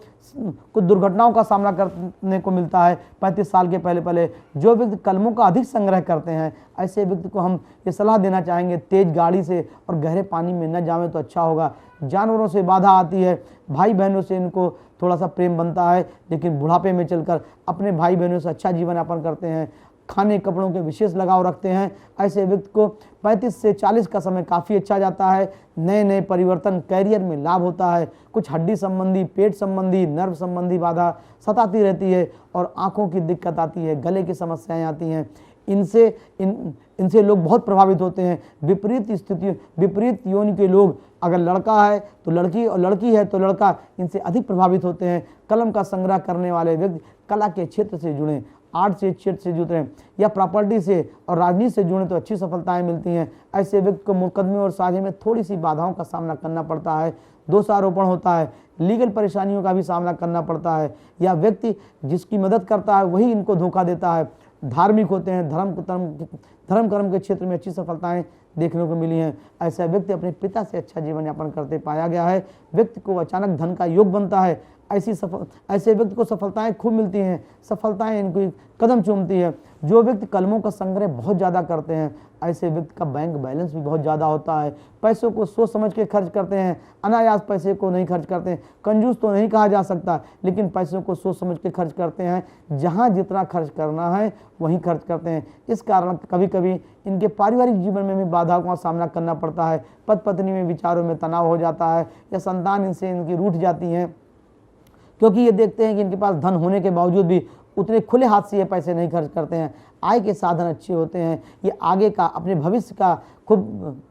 कुछ दुर्घटनाओं का सामना करने को मिलता है 35 साल के पहले। जो व्यक्ति कलमों का अधिक संग्रह करते हैं, ऐसे व्यक्ति को हम ये सलाह देना चाहेंगे, तेज गाड़ी से और गहरे पानी में न जाएं तो अच्छा होगा। जानवरों से बाधा आती है, भाई बहनों से इनको थोड़ा सा प्रेम बनता है, लेकिन बुढ़ापे में चलकर अपने भाई बहनों से अच्छा जीवन यापन करते हैं। खाने कपड़ों के विशेष लगाव रखते हैं। ऐसे व्यक्ति को 35 से 40 का समय काफ़ी अच्छा जाता है। नए परिवर्तन, कैरियर में लाभ होता है। कुछ हड्डी संबंधी, पेट संबंधी, नर्व संबंधी बाधा सताती रहती है और आँखों की दिक्कत आती है, गले की समस्याएं आती हैं। इनसे लोग बहुत प्रभावित होते हैं। विपरीत स्थिति, विपरीत योनि के लोग, अगर लड़का है तो लड़की और लड़की है तो लड़का, इनसे अधिक प्रभावित होते हैं। कलम का संग्रह करने वाले व्यक्ति कला के क्षेत्र से जुड़ें, आर्ट से क्षेत्र से जुड़े हैं, या प्रॉपर्टी से और राजनीति से जुड़े तो अच्छी सफलताएं मिलती हैं। ऐसे व्यक्ति को मुकदमे और साझे में थोड़ी सी बाधाओं का सामना करना पड़ता है, दोषारोपण होता है, लीगल परेशानियों का भी सामना करना पड़ता है, या व्यक्ति जिसकी मदद करता है वही इनको धोखा देता है। धार्मिक होते हैं, धर्म कर्म के क्षेत्र में अच्छी सफलताएं देखने को मिली हैं। ऐसा व्यक्ति अपने पिता से अच्छा जीवन यापन करते पाया गया है। व्यक्ति को अचानक धन का योग बनता है। ऐसे व्यक्ति को सफलताएं खूब मिलती हैं, सफलताएं इनको कदम चूमती है। जो व्यक्ति कलमों का संग्रह बहुत ज़्यादा करते हैं, ऐसे व्यक्ति का बैंक बैलेंस भी बहुत ज़्यादा होता है। पैसों को सोच समझ के खर्च करते हैं, अनायास पैसे को नहीं खर्च करते हैं। कंजूस तो नहीं कहा जा सकता, लेकिन पैसों को सोच समझ के खर्च करते हैं। जहाँ जितना खर्च करना है वहीं खर्च करते हैं। इस कारण कभी कभी इनके पारिवारिक जीवन में भी बाधाओं का सामना करना पड़ता है। पति पत्नी में विचारों में तनाव हो जाता है, या संतान इनसे इनकी रूठ जाती हैं। क्योंकि ये देखते हैं कि इनके पास धन होने के बावजूद भी उतने खुले हाथ से ये पैसे नहीं खर्च करते हैं। आय के साधन अच्छे होते हैं, ये आगे का, अपने भविष्य का खूब,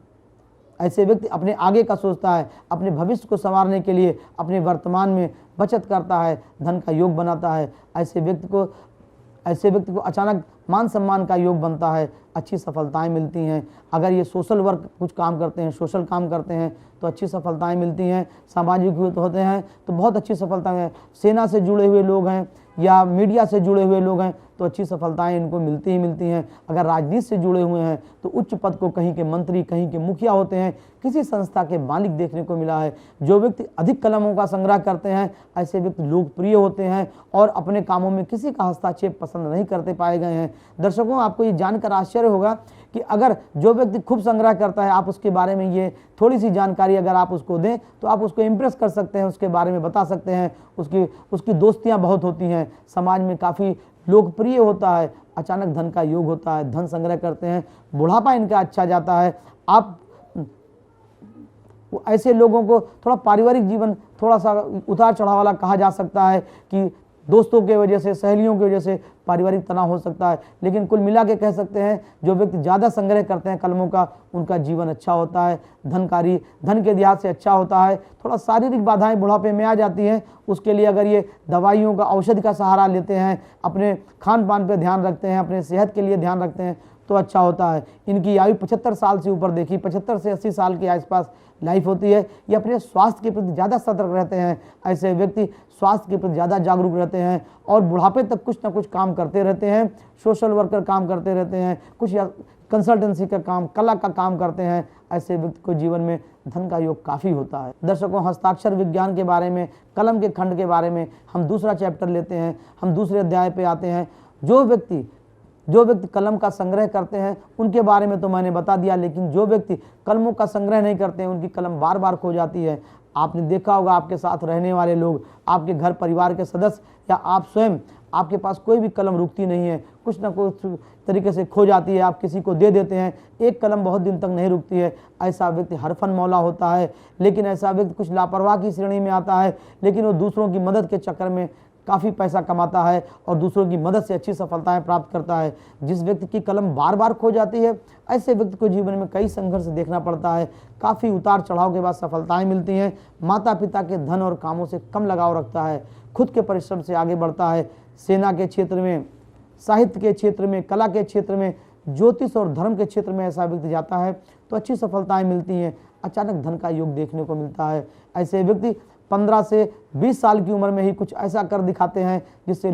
ऐसे व्यक्ति अपने आगे का सोचता है, अपने भविष्य को संवारने के लिए अपने वर्तमान में बचत करता है, धन का योग बनाता है। ऐसे व्यक्ति को अचानक मान सम्मान का योग बनता है, अच्छी सफलताएं मिलती हैं। अगर ये सोशल वर्क कुछ काम करते हैं, सोशल काम करते हैं तो अच्छी सफलताएं मिलती हैं। सामाजिक होते हैं तो बहुत अच्छी सफलताएं हैं। सेना से जुड़े हुए लोग हैं या मीडिया से जुड़े हुए लोग हैं तो अच्छी सफलताएं इनको मिलती ही मिलती हैं। अगर राजनीति से जुड़े हुए हैं तो उच्च पद को, कहीं के मंत्री, कहीं के मुखिया होते हैं, किसी संस्था के मालिक देखने को मिला है। जो व्यक्ति अधिक कलमों का संग्रह करते हैं ऐसे व्यक्ति लोकप्रिय होते हैं और अपने कामों में किसी का हस्तक्षेप पसंद नहीं करते पाए गए हैं। दर्शकों, आपको ये जानकर आश्चर्य होगा कि अगर जो व्यक्ति खूब संग्रह करता है, आप उसके बारे में ये थोड़ी सी जानकारी अगर आप उसको दें तो आप उसको इम्प्रेस कर सकते हैं, उसके बारे में बता सकते हैं। उसकी दोस्तियां बहुत होती हैं, समाज में काफ़ी लोकप्रिय होता है, अचानक धन का योग होता है, धन संग्रह करते हैं, बुढ़ापा इनका अच्छा जाता है। आप ऐसे लोगों को थोड़ा पारिवारिक जीवन थोड़ा सा उतार चढ़ाव वाला कहा जा सकता है कि दोस्तों के वजह से, सहेलियों की वजह से पारिवारिक तनाव हो सकता है। लेकिन कुल मिला के कह सकते हैं जो व्यक्ति ज़्यादा संग्रह करते हैं कलमों का, उनका जीवन अच्छा होता है, धन के लिहाज से अच्छा होता है। थोड़ा शारीरिक बाधाएं बुढ़ापे में आ जाती हैं, उसके लिए अगर ये दवाइयों का, औषधि का सहारा लेते हैं, अपने खान पान पर ध्यान रखते हैं, अपने सेहत के लिए ध्यान रखते हैं तो अच्छा होता है। इनकी आयु 75 साल से ऊपर देखी, 75 से 80 साल के आसपास लाइफ होती है। ये अपने स्वास्थ्य के प्रति ज़्यादा सतर्क रहते हैं। ऐसे व्यक्ति स्वास्थ्य के प्रति ज़्यादा जागरूक रहते हैं और बुढ़ापे तक कुछ ना कुछ काम करते रहते हैं। सोशल वर्कर काम करते रहते हैं, कुछ या कंसल्टेंसी का काम, कला का काम करते हैं। ऐसे व्यक्ति को जीवन में धन का योग काफ़ी होता है। दर्शकों, हस्ताक्षर विज्ञान के बारे में, कलम के खंड के बारे में हम दूसरा चैप्टर लेते हैं, हम दूसरे अध्याय पे आते हैं। जो व्यक्ति कलम का संग्रह करते हैं उनके बारे में तो मैंने बता दिया, लेकिन जो व्यक्ति कलमों का संग्रह नहीं करते हैं उनकी कलम बार बार खो जाती है। आपने देखा होगा, आपके साथ रहने वाले लोग, आपके घर परिवार के सदस्य या आप स्वयं, आपके पास कोई भी कलम रुकती नहीं है, कुछ ना कुछ तरीके से खो जाती है। आप किसी को दे देते हैं, एक कलम बहुत दिन तक नहीं रुकती है। ऐसा व्यक्ति हरफन मौला होता है। लेकिन ऐसा व्यक्ति कुछ लापरवाह की श्रेणी में आता है, लेकिन वो दूसरों की मदद के चक्कर में काफ़ी पैसा कमाता है और दूसरों की मदद से अच्छी सफलताएं प्राप्त करता है। जिस व्यक्ति की कलम बार बार खो जाती है ऐसे व्यक्ति को जीवन में कई संघर्ष देखना पड़ता है। काफ़ी उतार चढ़ाव के बाद सफलताएं मिलती हैं। माता पिता के धन और कामों से कम लगाव रखता है, खुद के परिश्रम से आगे बढ़ता है। सेना के क्षेत्र में, साहित्य के क्षेत्र में, कला के क्षेत्र में, ज्योतिष और धर्म के क्षेत्र में ऐसा व्यक्ति जाता है तो अच्छी सफलताएं मिलती हैं, अचानक धन का योग देखने को मिलता है। ऐसे व्यक्ति 15 से 20 साल की उम्र में ही कुछ ऐसा कर दिखाते हैं जिससे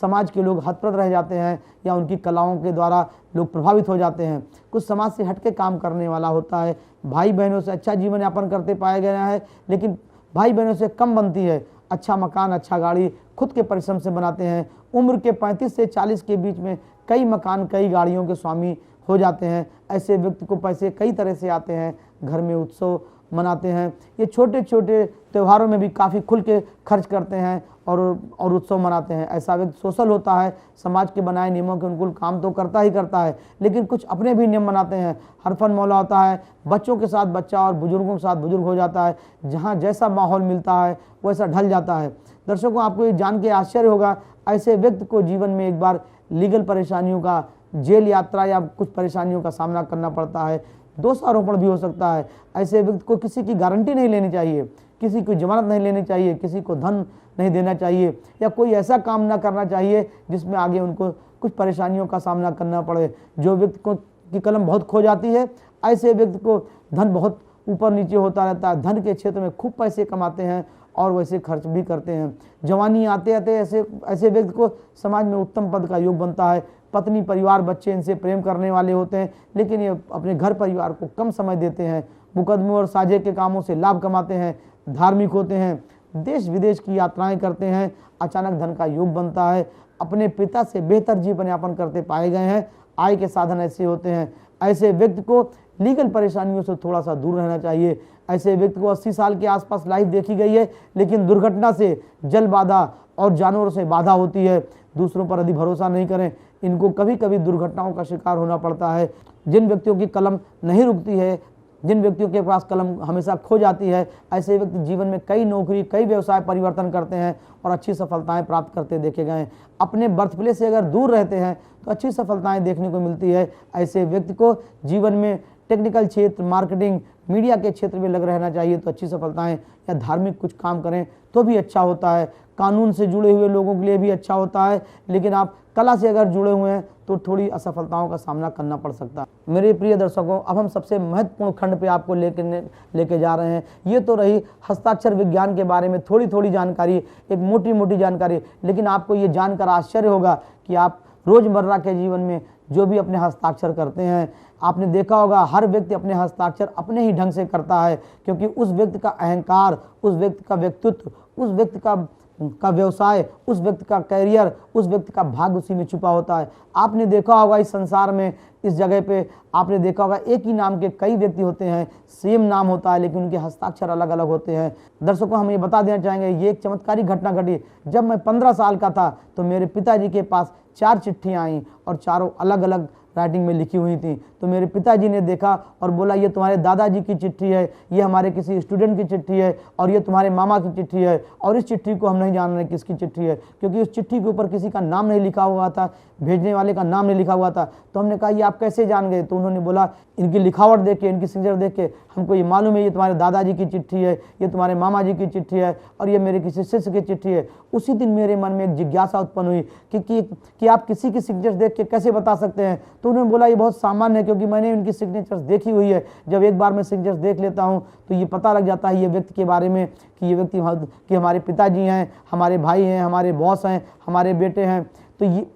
समाज के लोग हतप्रत रह जाते हैं या उनकी कलाओं के द्वारा लोग प्रभावित हो जाते हैं। कुछ समाज से हटके काम करने वाला होता है। भाई बहनों से अच्छा जीवन यापन करते पाया गया है, लेकिन भाई बहनों से कम बनती है। अच्छा मकान, अच्छा गाड़ी खुद के परिश्रम से बनाते हैं। उम्र के 35 से 40 के बीच में कई मकान, कई गाड़ियों के स्वामी हो जाते हैं। ऐसे व्यक्ति को पैसे कई तरह से आते हैं, घर में उत्सव मनाते हैं। ये छोटे छोटे त्योहारों में भी काफ़ी खुल के खर्च करते हैं और उत्सव मनाते हैं। ऐसा व्यक्ति सोशल होता है, समाज के बनाए नियमों के अनुकूल काम तो करता ही करता है, लेकिन कुछ अपने भी नियम बनाते हैं। हरफन मौला होता है, बच्चों के साथ बच्चा और बुजुर्गों के साथ बुजुर्ग हो जाता है। जहाँ जैसा माहौल मिलता है वैसा ढल जाता है। दर्शकों, आपको ये जान के आश्चर्य होगा, ऐसे व्यक्ति को जीवन में एक बार लीगल परेशानियों का, जेल यात्रा या कुछ परेशानियों का सामना करना पड़ता है। दोषारोपण भी हो सकता है। ऐसे व्यक्ति को किसी की गारंटी नहीं लेनी चाहिए, किसी की जमानत नहीं लेनी चाहिए, किसी को धन नहीं देना चाहिए या कोई ऐसा काम ना करना चाहिए जिसमें आगे उनको कुछ परेशानियों का सामना करना पड़े। जो व्यक्ति को की कलम बहुत खो जाती है ऐसे व्यक्ति को धन बहुत ऊपर नीचे होता रहता है। धन के क्षेत्र में खूब पैसे कमाते हैं और वैसे खर्च भी करते हैं। जवानी आते आते ऐसे व्यक्ति को समाज में उत्तम पद का योग बनता है। पत्नी, परिवार, बच्चे इनसे प्रेम करने वाले होते हैं, लेकिन ये अपने घर परिवार को कम समय देते हैं। मुकदमों और साझे के कामों से लाभ कमाते हैं, धार्मिक होते हैं, देश विदेश की यात्राएं करते हैं। अचानक धन का योग बनता है। अपने पिता से बेहतर जीवन यापन करते पाए गए हैं। आय के साधन ऐसे होते हैं। ऐसे व्यक्ति को लीगल परेशानियों से थोड़ा सा दूर रहना चाहिए। ऐसे व्यक्ति को 80 साल के आसपास लाइफ देखी गई है, लेकिन दुर्घटना से, जल बाधा और जानवरों से बाधा होती है। दूसरों पर अधिक भरोसा नहीं करें, इनको कभी कभी दुर्घटनाओं का शिकार होना पड़ता है। जिन व्यक्तियों की कलम नहीं रुकती है, जिन व्यक्तियों के पास कलम हमेशा खो जाती है, ऐसे व्यक्ति जीवन में कई नौकरी, कई व्यवसाय परिवर्तन करते हैं और अच्छी सफलताएं प्राप्त करते देखे गए हैं। अपने बर्थ प्लेस से अगर दूर रहते हैं तो अच्छी सफलताएं देखने को मिलती है। ऐसे व्यक्ति को जीवन में टेक्निकल क्षेत्र, मार्केटिंग, मीडिया के क्षेत्र में लग रहना चाहिए तो अच्छी सफलताएं, या धार्मिक कुछ काम करें तो भी अच्छा होता है। कानून से जुड़े हुए लोगों के लिए भी अच्छा होता है, लेकिन आप कला से अगर जुड़े हुए हैं तो थोड़ी असफलताओं का सामना करना पड़ सकता है। मेरे प्रिय दर्शकों, अब हम सबसे महत्वपूर्ण खंड पे आपको लेके जा रहे हैं। ये तो रही हस्ताक्षर विज्ञान के बारे में थोड़ी थोड़ी जानकारी, एक मोटी मोटी जानकारी, लेकिन आपको ये जानकर आश्चर्य होगा कि आप रोज़मर्रा के जीवन में जो भी अपने हस्ताक्षर करते हैं, आपने देखा होगा हर व्यक्ति अपने हस्ताक्षर अपने ही ढंग से करता है, क्योंकि उस व्यक्ति का अहंकार, उस व्यक्ति का व्यक्तित्व, उस व्यक्ति का व्यवसाय, उस व्यक्ति का करियर, उस व्यक्ति का भाग्य उसी में छुपा होता है। आपने देखा होगा इस संसार में, इस जगह पे आपने देखा होगा एक ही नाम के कई व्यक्ति होते हैं, सेम नाम होता है लेकिन उनके हस्ताक्षर अलग अलग होते हैं। दर्शकों, हम ये बता देना चाहेंगे, ये एक चमत्कारी घटना घटी। जब मैं 15 साल का था तो मेरे पिताजी के पास 4 चिट्ठियाँ आईं और चारों अलग अलग राइटिंग में लिखी हुई थी। तो मेरे पिताजी ने देखा और बोला, ये तुम्हारे दादाजी की चिट्ठी है, ये हमारे किसी स्टूडेंट की चिट्ठी है, और ये तुम्हारे मामा की चिट्ठी है, और इस चिट्ठी को हम नहीं जान रहे किसकी चिट्ठी है, क्योंकि उस चिट्ठी के ऊपर किसी का नाम नहीं लिखा हुआ था, भेजने वाले का नाम नहीं लिखा हुआ था। तो हमने कहा, ये आप कैसे जान गए? तो उन्होंने बोला, इनकी लिखावट देख के, इनकी सिग्नेचर देख के हमको ये मालूम है ये तुम्हारे दादाजी की चिट्ठी है, ये तुम्हारे मामा जी की चिट्ठी है, और ये मेरे किसी शिष्य की चिट्ठी है। उसी दिन मेरे मन में एक जिज्ञासा उत्पन्न हुई कि आप किसी की सिग्नेचर देख के कैसे बता सकते हैं? तो उन्होंने बोला, ये बहुत सामान्य है, क्योंकि मैंने उनकी सिग्नेचर्स देखी हुई है। जब एक बार मैं सिग्नेचर्स देख लेता हूँ तो ये पता लग जाता है ये व्यक्ति के बारे में कि ये व्यक्ति कि हमारे पिताजी हैं, हमारे भाई हैं, हमारे बॉस हैं, हमारे बेटे हैं। तो ये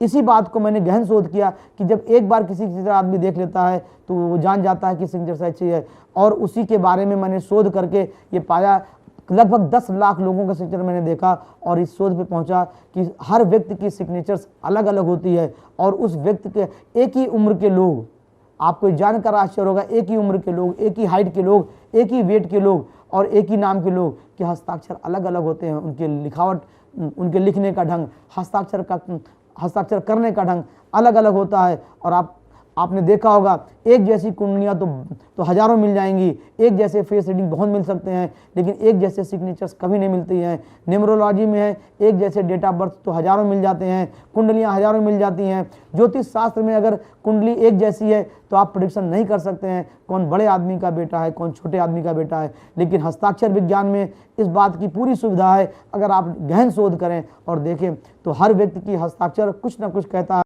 इसी बात को मैंने गहन शोध किया कि जब एक बार किसी सिग्नेचर आदमी देख लेता है तो वो जान जाता है कि सिग्नेचर अच्छी है। और उसी के बारे में मैंने शोध करके ये पाया, लगभग 10 लाख लोगों का सिग्नेचर मैंने देखा और इस शोध पे पहुंचा कि हर व्यक्ति की सिग्नेचर्स अलग अलग होती है। और उस व्यक्ति के एक ही उम्र के लोग, आपको जानकर आश्चर्य होगा, एक ही उम्र के लोग, एक ही हाइट के लोग, एक ही वेट के लोग और एक ही नाम के लोग के हस्ताक्षर अलग अलग होते हैं। उनके लिखावट, उनके लिखने का ढंग, हस्ताक्षर करने का ढंग अलग अलग होता है। और आपने देखा होगा एक जैसी कुंडलियाँ तो हजारों मिल जाएंगी, एक जैसे फेस रीडिंग बहुत मिल सकते हैं, लेकिन एक जैसे सिग्नेचर्स कभी नहीं मिलती हैं। न्यूमरोलॉजी में है एक जैसे डेट ऑफ बर्थ तो हजारों मिल जाते हैं, कुंडलियाँ हजारों मिल जाती हैं। ज्योतिष शास्त्र में अगर कुंडली एक जैसी है तो आप प्रेडिक्शन नहीं कर सकते हैं कौन बड़े आदमी का बेटा है, कौन छोटे आदमी का बेटा है। लेकिन हस्ताक्षर विज्ञान में इस बात की पूरी सुविधा है। अगर आप गहन शोध करें और देखें तो हर व्यक्ति की हस्ताक्षर कुछ ना कुछ कहता है।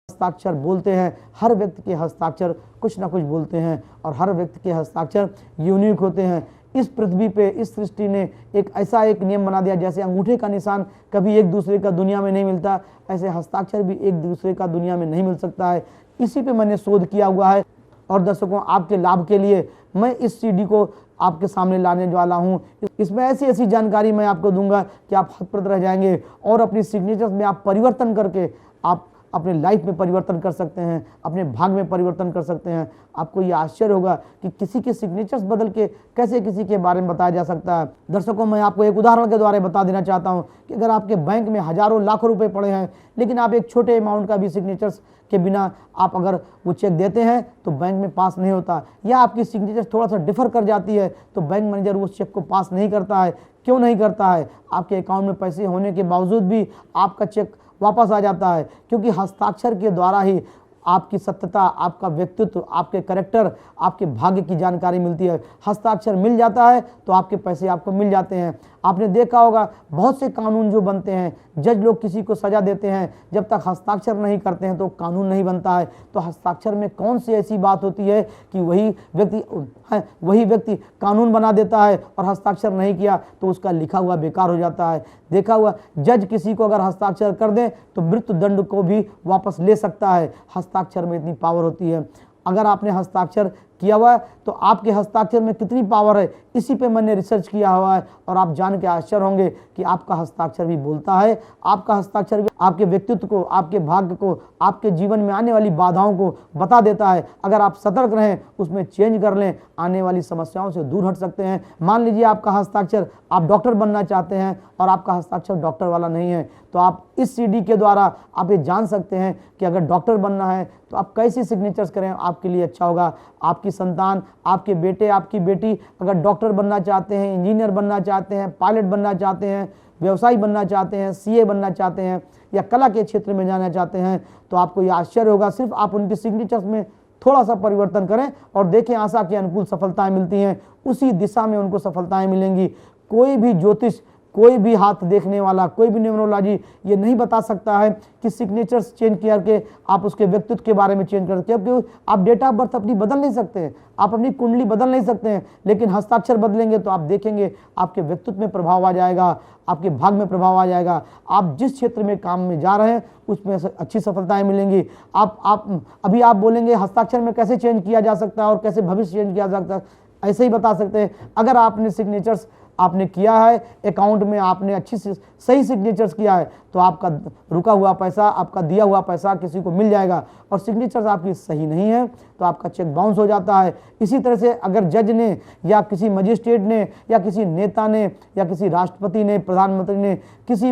हस्ताक्षर बोलते हैं, हर व्यक्ति के हस्ताक्षर कुछ ना कुछ बोलते हैं और हर व्यक्ति के हस्ताक्षर यूनिक होते हैं। इस पृथ्वी पे, इस सृष्टि ने एक नियम बना दिया, जैसे अंगूठे का निशान कभी एक दूसरे का दुनिया में नहीं मिलता, ऐसे हस्ताक्षर भी एक दूसरे का दुनिया में नहीं मिल सकता है। इसी पे मैंने शोध किया हुआ है। और दर्शकों, आपके लाभ के लिए मैं इस CD को आपके सामने लाने वाला हूँ। इसमें ऐसी ऐसी जानकारी मैं आपको दूंगा कि आप हतप्रभ रह जाएंगे और अपनी सिग्नेचर्स में आप परिवर्तन करके आप अपने लाइफ में परिवर्तन कर सकते हैं, अपने भाग में परिवर्तन कर सकते हैं। आपको ये आश्चर्य होगा कि किसी के सिग्नेचर्स बदल के कैसे किसी के बारे में बताया जा सकता है। दर्शकों, मैं आपको एक उदाहरण के द्वारा बता देना चाहता हूँ कि अगर आपके बैंक में हजारों लाखों रुपए पड़े हैं, लेकिन आप एक छोटे अमाउंट का भी सिग्नेचर्स के बिना आप अगर वो चेक देते हैं तो बैंक में पास नहीं होता, या आपकी सिग्नेचर थोड़ा सा डिफर कर जाती है तो बैंक मैनेजर उस चेक को पास नहीं करता है। क्यों नहीं करता है? आपके अकाउंट में पैसे होने के बावजूद भी आपका चेक वापस आ जाता है, क्योंकि हस्ताक्षर के द्वारा ही आपकी सत्यता, आपका व्यक्तित्व, आपके कैरेक्टर, आपके भाग्य की जानकारी मिलती है। हस्ताक्षर मिल जाता है तो आपके पैसे आपको मिल जाते हैं। आपने देखा होगा बहुत से कानून जो बनते हैं, जज लोग किसी को सजा देते हैं, जब तक हस्ताक्षर नहीं करते हैं तो कानून नहीं बनता है। तो हस्ताक्षर में कौन सी ऐसी बात होती है कि वही व्यक्ति कानून बना देता है और हस्ताक्षर नहीं किया तो उसका लिखा हुआ बेकार हो जाता है। देखा हुआ, जज किसी को अगर हस्ताक्षर कर दे तो मृत्यु दंड को भी वापस ले सकता है। हस्ताक्षर में इतनी पावर होती है। अगर आपने हस्ताक्षर किया हुआ है तो आपके हस्ताक्षर में कितनी पावर है, इसी पे मैंने रिसर्च किया हुआ है और आप जान के आश्चर्य होंगे कि आपका हस्ताक्षर भी बोलता है। आपका हस्ताक्षर भी आपके व्यक्तित्व को, आपके भाग्य को, आपके जीवन में आने वाली बाधाओं को बता देता है। अगर आप सतर्क रहें, उसमें चेंज कर लें, आने वाली समस्याओं से दूर हट सकते हैं। मान लीजिए आपका हस्ताक्षर, आप डॉक्टर बनना चाहते हैं और आपका हस्ताक्षर डॉक्टर वाला नहीं है, तो आप इस CD के द्वारा आप ये जान सकते हैं कि अगर डॉक्टर बनना है तो आप कैसी सिग्नेचर्स करें आपके लिए अच्छा होगा। आपके आपकी संतान, आपके बेटे, आपकी बेटी अगर डॉक्टर बनना चाहते हैं, इंजीनियर बनना चाहते हैं, पायलट बनना चाहते हैं, व्यवसायी बनना चाहते हैं, सीए बनना चाहते हैं या कला के क्षेत्र में जाना चाहते हैं, तो आपको यह आश्चर्य होगा, सिर्फ आप उनके सिग्नेचर्स में थोड़ा सा परिवर्तन करें और देखें आशा के अनुकूल सफलताएं मिलती हैं, उसी दिशा में उनको सफलताएं मिलेंगी। कोई भी ज्योतिष, कोई भी हाथ देखने वाला, कोई भी न्यूमरोलॉजी ये नहीं बता सकता है कि सिग्नेचर्स चेंज करके आप उसके व्यक्तित्व के बारे में चेंज कर सकते हैं, क्योंकि आप डेट ऑफ बर्थ अपनी बदल नहीं सकते हैं, आप अपनी कुंडली बदल नहीं सकते हैं, लेकिन हस्ताक्षर बदलेंगे तो आप देखेंगे आपके व्यक्तित्व में प्रभाव आ जाएगा, आपके भाग में प्रभाव आ जाएगा। आप जिस क्षेत्र में काम में जा रहे हैं उसमें अच्छी सफलताएं मिलेंगी। अभी आप बोलेंगे हस्ताक्षर में कैसे चेंज किया जा सकता है और कैसे भविष्य चेंज किया जा सकता है, ऐसे ही बता सकते हैं। अगर आपने सिग्नेचर्स आपने किया है, अकाउंट में आपने अच्छी सही सिग्नेचर्स किया है, तो आपका रुका हुआ पैसा, आपका दिया हुआ पैसा किसी को मिल जाएगा। और सिग्नेचर्स आपकी सही नहीं है तो आपका चेक बाउंस हो जाता है। इसी तरह से अगर जज ने या किसी मजिस्ट्रेट ने या किसी नेता ने या किसी राष्ट्रपति ने, प्रधानमंत्री ने किसी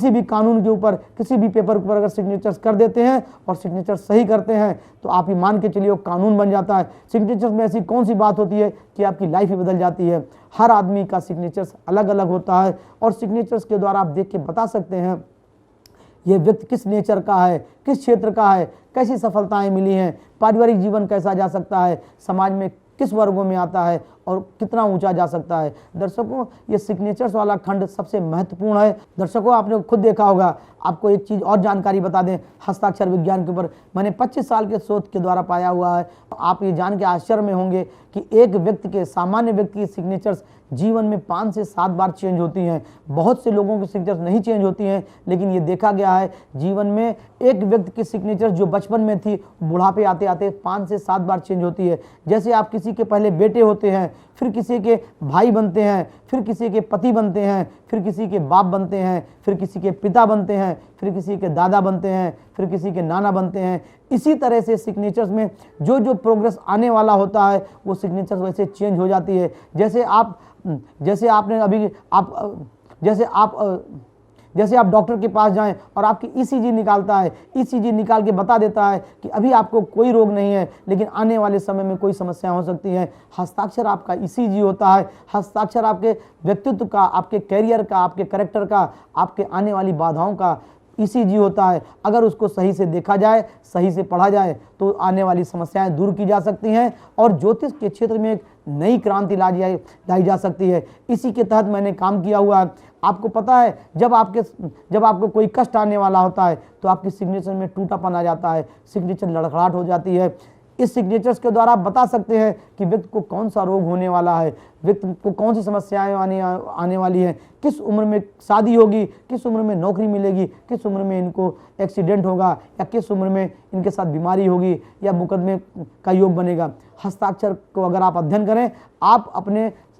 भी कानून के ऊपर, किसी भी पेपर के ऊपर अगर सिग्नेचर्स कर देते हैं और सिग्नेचर्स सही करते हैं तो आप ही मान के चलिए वो कानून बन जाता है। सिग्नेचर्स में ऐसी कौन सी बात होती है कि आपकी लाइफ ही बदल जाती है। हर आदमी का सिग्नेचर्स अलग अलग होता है और सिग्नेचर्स के द्वारा आप देख के बता सकते हैं ये व्यक्ति किस नेचर का है, किस क्षेत्र का है, कैसी सफलताएं मिली हैं, पारिवारिक जीवन कैसा जा सकता है, समाज में किस वर्गों में आता है और कितना ऊंचा जा सकता है। दर्शकों, ये सिग्नेचर्स वाला खंड सबसे महत्वपूर्ण है। दर्शकों, आपने खुद देखा होगा, आपको एक चीज़ और जानकारी बता दें हस्ताक्षर विज्ञान के ऊपर, मैंने 25 साल के शोध के द्वारा पाया हुआ है। आप ये जान के आश्चर्य में होंगे कि एक व्यक्ति के, सामान्य व्यक्ति की सिग्नेचर्स जीवन में 5 से 7 बार चेंज होती हैं। बहुत से लोगों की सिग्नेचर्स नहीं चेंज होती हैं, लेकिन ये देखा गया है जीवन में एक व्यक्ति की सिग्नेचर जो बचपन में थी बुढ़ापे आते आते 5 से 7 बार चेंज होती है। जैसे आप किसी के पहले बेटे होते हैं, फिर किसी के भाई बनते हैं, फिर किसी के पति बनते हैं, फिर किसी के बाप बनते हैं, फिर किसी के पिता बनते हैं, फिर किसी के दादा बनते हैं, फिर किसी के नाना बनते हैं। इसी तरह से सिग्नेचर्स में जो जो प्रोग्रेस आने वाला होता है वो सिग्नेचर्स वैसे चेंज हो जाती है। जैसे आप डॉक्टर के पास जाएं और आपकी ईसीजी निकालता है, ईसीजी निकाल के बता देता है कि अभी आपको कोई रोग नहीं है लेकिन आने वाले समय में कोई समस्या हो सकती है। हस्ताक्षर आपका ईसीजी होता है। हस्ताक्षर आपके व्यक्तित्व का, आपके कैरियर का, आपके कैरेक्टर का, आपके आने वाली बाधाओं का ईसीजी होता है। अगर उसको सही से देखा जाए, सही से पढ़ा जाए तो आने वाली समस्याएं दूर की जा सकती हैं और ज्योतिष के क्षेत्र में एक नई क्रांति लाई जा सकती है। इसी के तहत मैंने काम किया हुआ है। आपको पता है जब आपको कोई कष्ट आने वाला होता है तो आपकी सिग्नेचर में टूटापन आ जाता है, सिग्नेचर लड़खड़ाहट हो जाती है। इस सिग्नेचर्स के द्वारा आप बता सकते हैं कि व्यक्ति को कौन सा रोग होने वाला है, व्यक्ति को कौन सी समस्याएं आने वाली हैं, किस उम्र में शादी होगी, किस उम्र में नौकरी मिलेगी, किस उम्र में इनको एक्सीडेंट होगा या किस उम्र में इनके साथ बीमारी होगी या मुकदमे का योग बनेगा। हस्ताक्षर को अगर आप अध्ययन करें, आप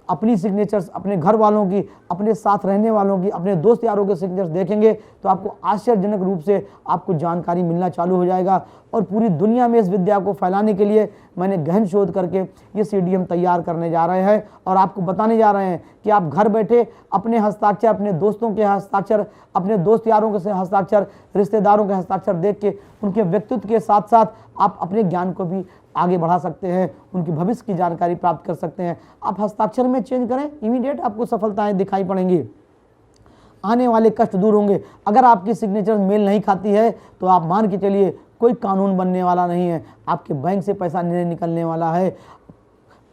अपनी सिग्नेचर्स, अपने घर वालों की, अपने साथ रहने वालों की, अपने दोस्त यारों के सिग्नेचर्स देखेंगे तो आपको आश्चर्यजनक रूप से आपको जानकारी मिलना चालू हो जाएगा। और पूरी दुनिया में इस विद्या को फैलाने के लिए मैंने गहन शोध करके ये सीडी हम तैयार करने जा रहे हैं और आपको बताने जा रहे हैं कि आप घर बैठे अपने हस्ताक्षर, अपने दोस्तों के हस्ताक्षर, अपने दोस्त यारों के हस्ताक्षर, रिश्तेदारों के हस्ताक्षर देख के उनके व्यक्तित्व के साथ साथ आप अपने ज्ञान को भी आगे बढ़ा सकते हैं, उनकी भविष्य की जानकारी प्राप्त कर सकते हैं। आप हस्ताक्षर में चेंज करें, इमीडिएट आपको सफलताएं दिखाई पड़ेंगी, आने वाले कष्ट दूर होंगे। अगर आपकी सिग्नेचर मेल नहीं खाती है तो आप मान के चलिए कोई कानून बनने वाला नहीं है, आपके बैंक से पैसा नहीं निकलने वाला है।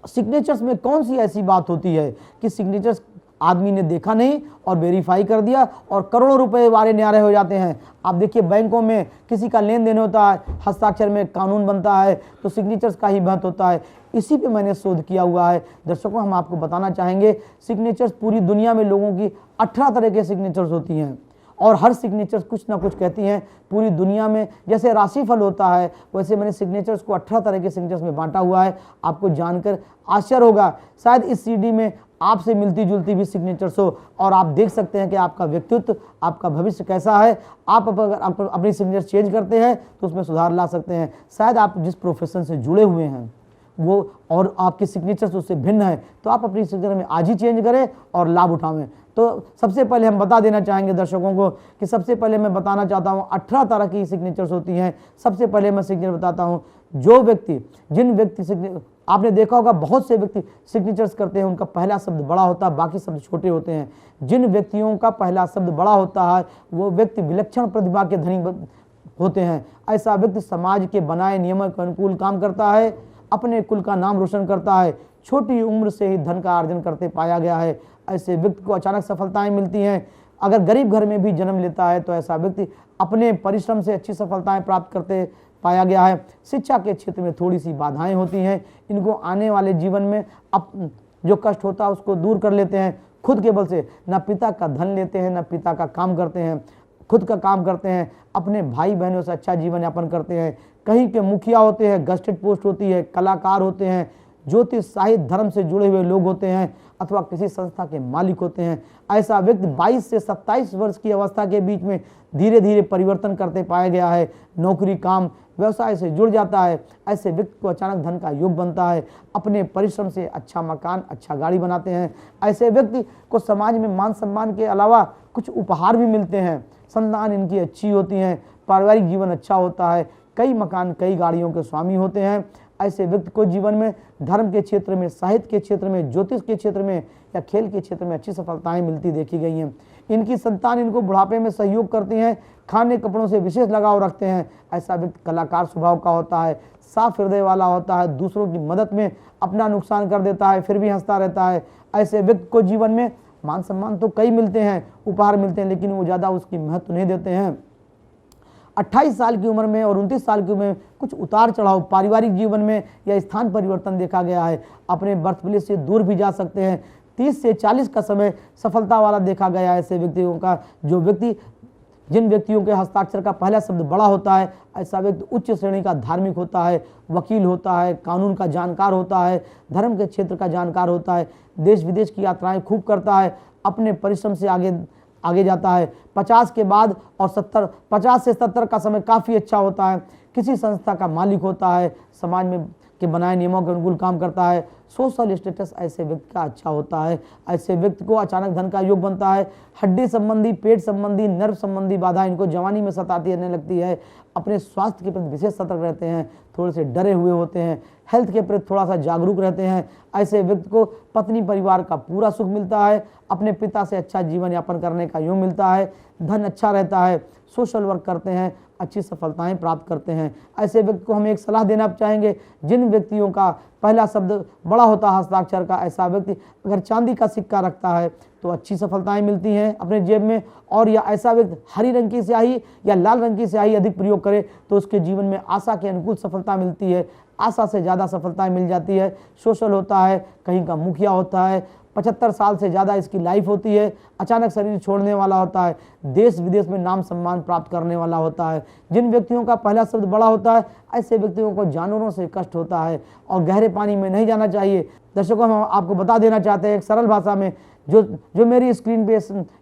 सिग्नेचर्स में कौन सी ऐसी बात होती है कि सिग्नेचर्स आदमी ने देखा नहीं और वेरीफाई कर दिया और करोड़ों रुपए वारे न्यारे हो जाते हैं। आप देखिए बैंकों में किसी का लेन देन होता है, हस्ताक्षर में कानून बनता है तो सिग्नेचर्स का ही महत्व होता है। इसी पे मैंने शोध किया हुआ है। दर्शकों, हम आपको बताना चाहेंगे सिग्नेचर्स पूरी दुनिया में लोगों की 18 तरह के सिग्नेचर्स होती हैं और हर सिग्नेचर्स कुछ ना कुछ कहती हैं। पूरी दुनिया में जैसे राशिफल होता है वैसे मैंने सिग्नेचर्स को 18 तरह के सिग्नेचर्स में बांटा हुआ है। आपको जानकर आश्चर्य होगा, शायद इस सीडी में आपसे मिलती जुलती भी सिग्नेचर्स हो और आप देख सकते हैं कि आपका व्यक्तित्व, आपका भविष्य कैसा है। आप अगर अपनी सिग्नेचर चेंज करते हैं तो उसमें सुधार ला सकते हैं। शायद आप जिस प्रोफेशन से जुड़े हुए हैं वो और आपकी सिग्नेचर्स उससे भिन्न है तो आप अपनी सिग्नेचर में आज ही चेंज करें और लाभ उठावें। तो सबसे पहले हम बता देना चाहेंगे दर्शकों को कि सबसे पहले मैं बताना चाहता हूँ 18 तरह की सिग्नेचर्स होती हैं। सबसे पहले मैं सिग्नेचर बताता हूँ। जिन व्यक्ति आपने देखा होगा बहुत से व्यक्ति सिग्नेचर्स करते हैं, उनका पहला शब्द बड़ा होता है, बाकी शब्द छोटे होते हैं। जिन व्यक्तियों का पहला शब्द बड़ा होता है वो व्यक्ति विलक्षण प्रतिभा के धनी होते हैं। ऐसा व्यक्ति समाज के बनाए नियमों के अनुकूल काम करता है, अपने कुल का नाम रोशन करता है, छोटी उम्र से ही धन का अर्जन करते पाया गया है। ऐसे व्यक्ति को अचानक सफलताएं मिलती हैं। अगर गरीब घर में भी जन्म लेता है तो ऐसा व्यक्ति अपने परिश्रम से अच्छी सफलताएं प्राप्त करते पाया गया है। शिक्षा के क्षेत्र में थोड़ी सी बाधाएं होती हैं, इनको आने वाले जीवन में जो कष्ट होता है उसको दूर कर लेते हैं। खुद के बल से न पिता का धन लेते हैं, न पिता का काम करते हैं, खुद का काम करते हैं, अपने भाई बहनों से अच्छा जीवन यापन करते हैं। कहीं के मुखिया होते हैं, गस्टेड पोस्ट होती है, कलाकार होते हैं, ज्योतिष साहित्य धर्म से जुड़े हुए लोग होते हैं, अथवा किसी संस्था के मालिक होते हैं। ऐसा व्यक्ति 22 से 27 वर्ष की अवस्था के बीच में धीरे धीरे परिवर्तन करते पाया गया है। नौकरी, काम, व्यवसाय से जुड़ जाता है। ऐसे व्यक्ति को अचानक धन का योग बनता है। अपने परिश्रम से अच्छा मकान, अच्छा गाड़ी बनाते हैं। ऐसे व्यक्ति को समाज में मान सम्मान के अलावा कुछ उपहार भी मिलते हैं। संतान इनकी अच्छी होती हैं, पारिवारिक जीवन अच्छा होता है, कई मकान, कई गाड़ियों के स्वामी होते हैं। ऐसे व्यक्ति को जीवन में धर्म के क्षेत्र में, साहित्य के क्षेत्र में, ज्योतिष के क्षेत्र में या खेल के क्षेत्र में अच्छी सफलताएं मिलती देखी गई हैं। इनकी संतान इनको बुढ़ापे में सहयोग करती हैं, खाने कपड़ों से विशेष लगाव रखते हैं। ऐसा व्यक्ति कलाकार स्वभाव का होता है, साफ हृदय वाला होता है, दूसरों की मदद में अपना नुकसान कर देता है फिर भी हंसता रहता है। ऐसे व्यक्ति को जीवन में मान सम्मान तो कई मिलते हैं, उपहार मिलते हैं, लेकिन वो ज़्यादा उसकी महत्व नहीं देते हैं। 28 साल की उम्र में और 29 साल की उम्र में कुछ उतार चढ़ाव पारिवारिक जीवन में या स्थान परिवर्तन देखा गया है। अपने बर्थ प्लेस से दूर भी जा सकते हैं। 30 से 40 का समय सफलता वाला देखा गया है ऐसे व्यक्तियों का। जिन व्यक्तियों के हस्ताक्षर का पहला शब्द बड़ा होता है, ऐसा व्यक्ति उच्च श्रेणी का धार्मिक होता है, वकील होता है, कानून का जानकार होता है, धर्म के क्षेत्र का जानकार होता है, देश विदेश की यात्राएं खूब करता है, अपने परिश्रम से आगे जाता है। 50 के बाद और 50 से 70 का समय काफ़ी अच्छा होता है। किसी संस्था का मालिक होता है, समाज में के बनाए नियमों के अनुकूल काम करता है। सोशल स्टेटस ऐसे व्यक्ति का अच्छा होता है। ऐसे व्यक्ति को अचानक धन का योग बनता है। हड्डी संबंधी, पेट संबंधी, नर्व संबंधी बाधा इनको जवानी में सताती रहने लगती है। अपने स्वास्थ्य के प्रति विशेष सतर्क रहते हैं, थोड़े से डरे हुए होते हैं, हेल्थ के प्रति थोड़ा सा जागरूक रहते हैं। ऐसे व्यक्ति को पत्नी परिवार का पूरा सुख मिलता है, अपने पिता से अच्छा जीवन यापन करने का योग मिलता है, धन अच्छा रहता है, सोशल वर्क करते हैं, अच्छी सफलताएं प्राप्त करते हैं। ऐसे व्यक्ति को हम एक सलाह देना चाहेंगे, जिन व्यक्तियों का पहला शब्द बड़ा होता है हस्ताक्षर का, ऐसा व्यक्ति अगर चांदी का सिक्का रखता है तो अच्छी सफलताएं मिलती हैं अपने जेब में। और या ऐसा व्यक्ति हरी रंग की स्याही या लाल रंग की स्याही अधिक प्रयोग करे तो उसके जीवन में आशा के अनुकूल सफलता मिलती है, आशा से ज़्यादा सफलताएं मिल जाती है। सोशल होता है, कहीं का मुखिया होता है, 75 साल से ज़्यादा इसकी लाइफ होती है, अचानक शरीर छोड़ने वाला होता है, देश विदेश में नाम सम्मान प्राप्त करने वाला होता है। जिन व्यक्तियों का पहला शब्द बड़ा होता है, ऐसे व्यक्तियों को जानवरों से कष्ट होता है और गहरे पानी में नहीं जाना चाहिए। दर्शकों, हम आपको बता देना चाहते हैं एक सरल भाषा में, जो मेरी स्क्रीन पे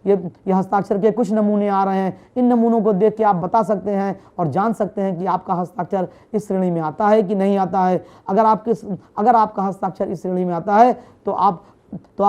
ये हस्ताक्षर के कुछ नमूने आ रहे हैं, इन नमूनों को देख के आप बता सकते हैं और जान सकते हैं कि आपका हस्ताक्षर इस श्रेणी में आता है कि नहीं आता है। अगर आपका हस्ताक्षर इस श्रेणी में आता है तो आप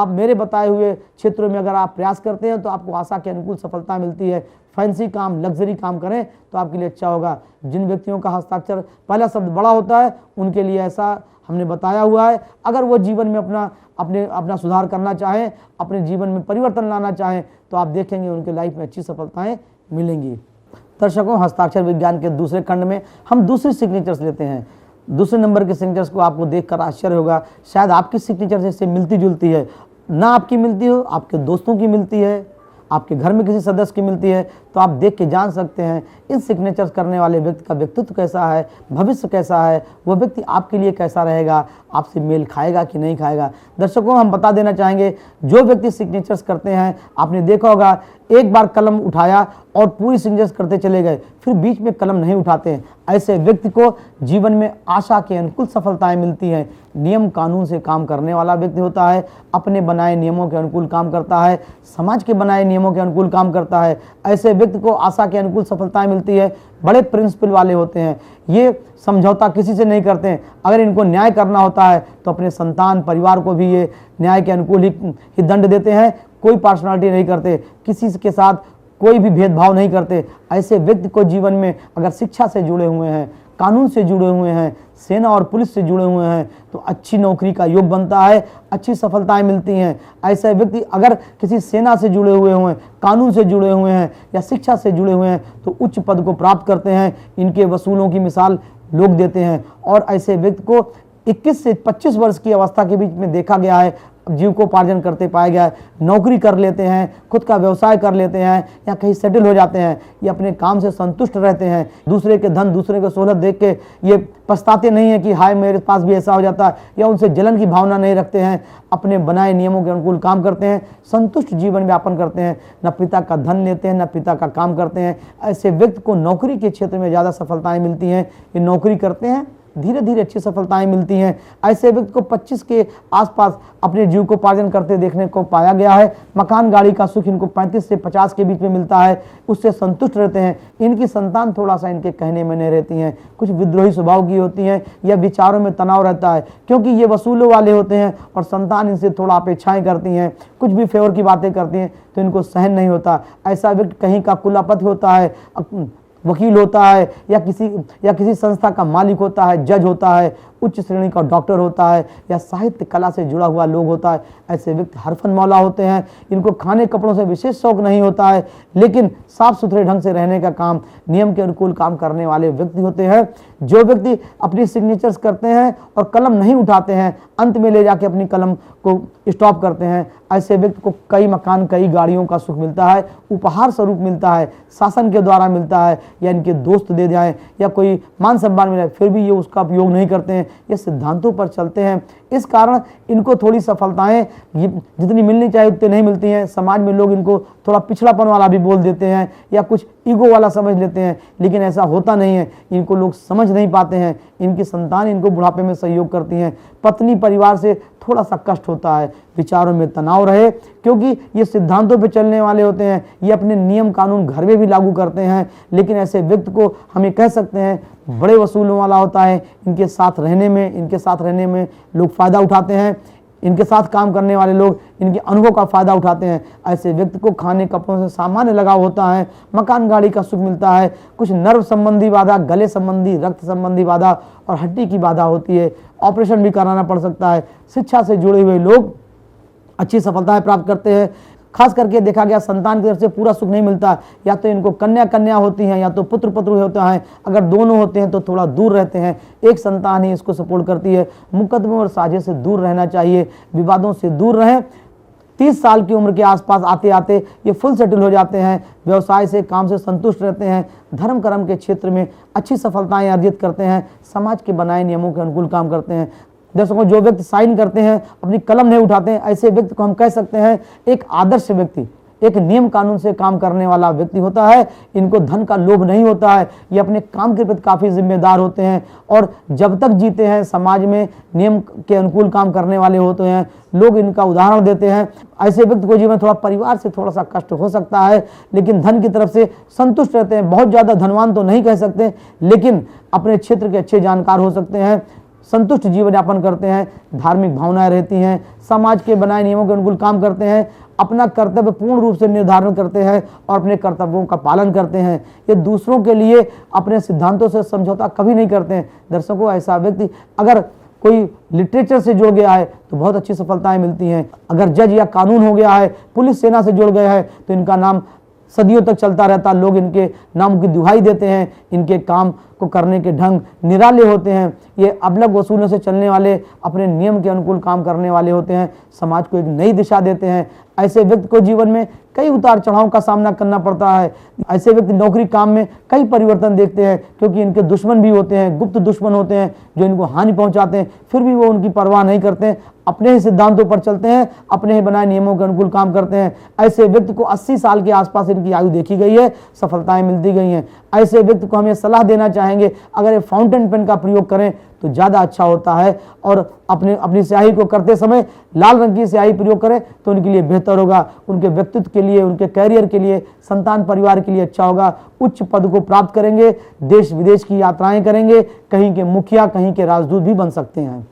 मेरे बताए हुए क्षेत्रों में अगर आप प्रयास करते हैं तो आपको आशा के अनुकूल सफलता मिलती है। फैंसी काम, लग्जरी काम करें तो आपके लिए अच्छा होगा। जिन व्यक्तियों का हस्ताक्षर पहला शब्द बड़ा होता है उनके लिए ऐसा हमने बताया हुआ है। अगर वो जीवन में अपना सुधार करना चाहें, अपने जीवन में परिवर्तन लाना चाहें तो आप देखेंगे उनके लाइफ में अच्छी सफलताएं मिलेंगी। दर्शकों, हस्ताक्षर विज्ञान के दूसरे खंड में हम दूसरी सिग्नेचर्स लेते हैं। दूसरे नंबर के सिग्नेचर्स को आपको देखकर आश्चर्य होगा, शायद आपकी सिग्नेचर से मिलती जुलती है, ना आपकी मिलती हो, आपके दोस्तों की मिलती है, आपके घर में किसी सदस्य की मिलती है, तो आप देख के जान सकते हैं इन सिग्नेचर्स करने वाले व्यक्ति का व्यक्तित्व कैसा है, भविष्य कैसा है, वो व्यक्ति आपके लिए कैसा रहेगा, आपसे मेल खाएगा कि नहीं खाएगा। दर्शकों, हम बता देना चाहेंगे, जो व्यक्ति सिग्नेचर्स करते हैं, आपने देखा होगा एक बार कलम उठाया और पूरी सिग्नेचर्स करते चले गए, फिर बीच में कलम नहीं उठाते हैं। ऐसे व्यक्ति को जीवन में आशा के अनुकूल सफलताएं मिलती हैं। नियम कानून से काम करने वाला व्यक्ति होता है, अपने बनाए नियमों के अनुकूल काम करता है, समाज के बनाए नियमों के अनुकूल काम करता है। ऐसे व्यक्ति को आशा के अनुकूल सफलताएं मिलती है। बड़े प्रिंसिपल वाले होते हैं, ये समझौता किसी से नहीं करते हैं। अगर इनको न्याय करना होता है तो अपने संतान परिवार को भी ये न्याय के अनुकूल ही दंड देते हैं। कोई पार्सनालिटी नहीं करते, किसी के साथ कोई भी भेदभाव नहीं करते। ऐसे व्यक्ति को जीवन में अगर शिक्षा से जुड़े हुए हैं, कानून से जुड़े हुए हैं, सेना और पुलिस से जुड़े हुए हैं तो अच्छी नौकरी का योग बनता है, अच्छी सफलताएं मिलती हैं। ऐसे व्यक्ति अगर किसी सेना से जुड़े हुए हैं, कानून से जुड़े हुए हैं या शिक्षा से जुड़े हुए हैं तो उच्च पद को प्राप्त करते हैं। इनके वसूलों की मिसाल लोग देते हैं। और ऐसे व्यक्ति को 21 से 25 वर्ष की अवस्था के बीच में देखा गया है, जीविकोपार्जन करते पाया गया है, नौकरी कर लेते हैं, खुद का व्यवसाय कर लेते हैं या कहीं सेटल हो जाते हैं। ये अपने काम से संतुष्ट रहते हैं, दूसरे के धन, दूसरे के सहूलत देख के ये पछताते नहीं हैं कि हाय मेरे पास भी ऐसा हो जाता है, या उनसे जलन की भावना नहीं रखते हैं। अपने बनाए नियमों के अनुकूल काम करते हैं, संतुष्ट जीवन यापन करते हैं, न पिता का धन लेते हैं न पिता का काम करते हैं। ऐसे व्यक्ति को नौकरी के क्षेत्र में ज़्यादा सफलताएँ मिलती हैं। ये नौकरी करते हैं, धीरे धीरे अच्छी सफलताएं मिलती हैं। ऐसे व्यक्ति को 25 के आसपास अपने जीविकोपार्जन करते देखने को पाया गया है। मकान गाड़ी का सुख इनको 35 से 50 के बीच में मिलता है, उससे संतुष्ट रहते हैं। इनकी संतान थोड़ा सा इनके कहने में नहीं रहती हैं, कुछ विद्रोही स्वभाव की होती हैं या विचारों में तनाव रहता है, क्योंकि ये वसूलों वाले होते हैं और संतान इनसे थोड़ा अपेक्षाएं करती हैं, कुछ भी फेवर की बातें करती हैं तो इनको सहन नहीं होता। ऐसा व्यक्ति कहीं का कुलापति होता है, वकील होता है या किसी संस्था का मालिक होता है, जज होता है, उच्च श्रेणी का डॉक्टर होता है या साहित्य कला से जुड़ा हुआ लोग होता है। ऐसे व्यक्ति हरफन मौला होते हैं। इनको खाने कपड़ों से विशेष शौक नहीं होता है, लेकिन साफ सुथरे ढंग से रहने का काम, नियम के अनुकूल काम करने वाले व्यक्ति होते हैं। जो व्यक्ति अपनी सिग्नेचर्स करते हैं और कलम नहीं उठाते हैं, अंत में ले जाके अपनी कलम को स्टॉप करते हैं, ऐसे व्यक्ति को कई मकान, कई गाड़ियों का सुख मिलता है, उपहार स्वरूप मिलता है, शासन के द्वारा मिलता है या इनके दोस्त दे जाएं या कोई मान सम्मान मिले, फिर भी ये उसका उपयोग नहीं करते हैं। ये सिद्धांतों पर चलते हैं। इस कारण इनको थोड़ी सफलताएं जितनी मिलनी चाहिए उतनी नहीं मिलती हैं। समाज में लोग इनको थोड़ा पिछड़ापन वाला भी बोल देते हैं या कुछ ईगो वाला समझ लेते हैं, लेकिन ऐसा होता नहीं है। इनको लोग समझ नहीं पाते हैं। इनकी संतान इनको बुढ़ापे में सहयोग करती हैं। पत्नी परिवार से थोड़ा सा कष्ट होता है, विचारों में तनाव रहे, क्योंकि ये सिद्धांतों पे चलने वाले होते हैं। ये अपने नियम कानून घर में भी लागू करते हैं, लेकिन ऐसे व्यक्ति को हम ये कह सकते हैं बड़े वसूलों वाला होता है। इनके साथ रहने में लोग फ़ायदा उठाते हैं। इनके साथ काम करने वाले लोग इनके अनुभव का फ़ायदा उठाते हैं। ऐसे व्यक्ति को खाने कपड़ों से सामान्य लगाव होता है, मकान गाड़ी का सुख मिलता है, कुछ नर्व संबंधी बाधा, गले संबंधी, रक्त संबंधी बाधा और हड्डी की बाधा होती है, ऑपरेशन भी कराना पड़ सकता है। शिक्षा से जुड़े हुए लोग अच्छी सफलताएं प्राप्त करते हैं। खास करके देखा गया संतान की तरफ से पूरा सुख नहीं मिलता, या तो इनको कन्या होती हैं या तो पुत्र होता है। अगर दोनों होते हैं तो थोड़ा दूर रहते हैं, एक संतान ही इसको सपोर्ट करती है। मुकदमों और साजिश से दूर रहना चाहिए, विवादों से दूर रहें। 30 साल की उम्र के आसपास आते आते ये फुल सेटल हो जाते हैं, व्यवसाय से, काम से संतुष्ट रहते हैं, धर्म कर्म के क्षेत्र में अच्छी सफलताएं अर्जित करते हैं, समाज के बनाए नियमों के अनुकूल काम करते हैं। दर्शकों, जो व्यक्ति साइन करते हैं, अपनी कलम नहीं उठाते हैं, ऐसे व्यक्ति को हम कह सकते हैं एक आदर्श व्यक्ति, एक नियम कानून से काम करने वाला व्यक्ति होता है। इनको धन का लोभ नहीं होता है, ये अपने काम के प्रति काफ़ी जिम्मेदार होते हैं और जब तक जीते हैं समाज में नियम के अनुकूल काम करने वाले होते हैं। लोग इनका उदाहरण देते हैं। ऐसे व्यक्ति को जीवन थोड़ा परिवार से थोड़ा सा कष्ट हो सकता है, लेकिन धन की तरफ से संतुष्ट रहते हैं। बहुत ज़्यादा धनवान तो नहीं कह सकते, लेकिन अपने क्षेत्र के अच्छे जानकार हो सकते हैं, संतुष्ट जीवन यापन करते हैं, धार्मिक भावनाएं रहती हैं, समाज के बनाए नियमों के अनुकूल काम करते हैं, अपना कर्तव्य पूर्ण रूप से निर्धारण करते हैं और अपने कर्तव्यों का पालन करते हैं। ये दूसरों के लिए अपने सिद्धांतों से समझौता कभी नहीं करते हैं। दर्शकों, ऐसा व्यक्ति अगर कोई लिटरेचर से जुड़ गया है तो बहुत अच्छी सफलताएं मिलती हैं। अगर जज या कानून हो गया है, पुलिस सेना से जुड़ गया है तो इनका नाम सदियों तक चलता रहता। लोग इनके नाम की दुहाई देते हैं। इनके काम को करने के ढंग निराले होते हैं। ये अबलग वसूलों से चलने वाले, अपने नियम के अनुकूल काम करने वाले होते हैं, समाज को एक नई दिशा देते हैं। ऐसे व्यक्ति को जीवन में कई उतार चढ़ाव का सामना करना पड़ता है। ऐसे व्यक्ति नौकरी काम में कई परिवर्तन देखते हैं, क्योंकि इनके दुश्मन भी होते हैं, गुप्त दुश्मन होते हैं जो इनको हानि पहुंचाते हैं, फिर भी वो उनकी परवाह नहीं करते हैं, अपने ही सिद्धांतों पर चलते हैं, अपने ही बनाए नियमों के अनुकूल काम करते हैं। ऐसे व्यक्ति को 80 साल के आसपास इनकी आयु देखी गई है, सफलताएं मिलती गई हैं। ऐसे व्यक्ति को हम ये सलाह देना चाहेंगे, अगर ये फाउंटेन पेन का प्रयोग करें तो ज़्यादा अच्छा होता है, और अपनी स्याही को करते समय लाल रंग की स्याही प्रयोग करें तो उनके लिए बेहतर होगा, उनके व्यक्तित्व के लिए, उनके कैरियर के लिए, संतान परिवार के लिए अच्छा होगा। उच्च पद को प्राप्त करेंगे, देश विदेश की यात्राएं करेंगे, कहीं के मुखिया, कहीं के राजदूत भी बन सकते हैं।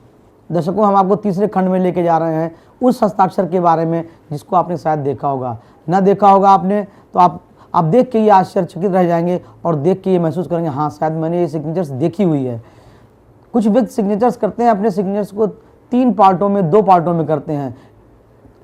दर्शकों, हम आपको तीसरे खंड में लेके जा रहे हैं उस हस्ताक्षर के बारे में जिसको आपने शायद देखा होगा। ना देखा होगा आपने तो आप देख के ये आश्चर्यचकित रह जाएंगे और देख के ये महसूस करेंगे, हाँ शायद मैंने ये सिग्नेचर्स देखी हुई है। कुछ व्यक्ति सिग्नेचर्स करते हैं, अपने सिग्नेचर्स को 3 पार्टों में 2 पार्टों में करते हैं।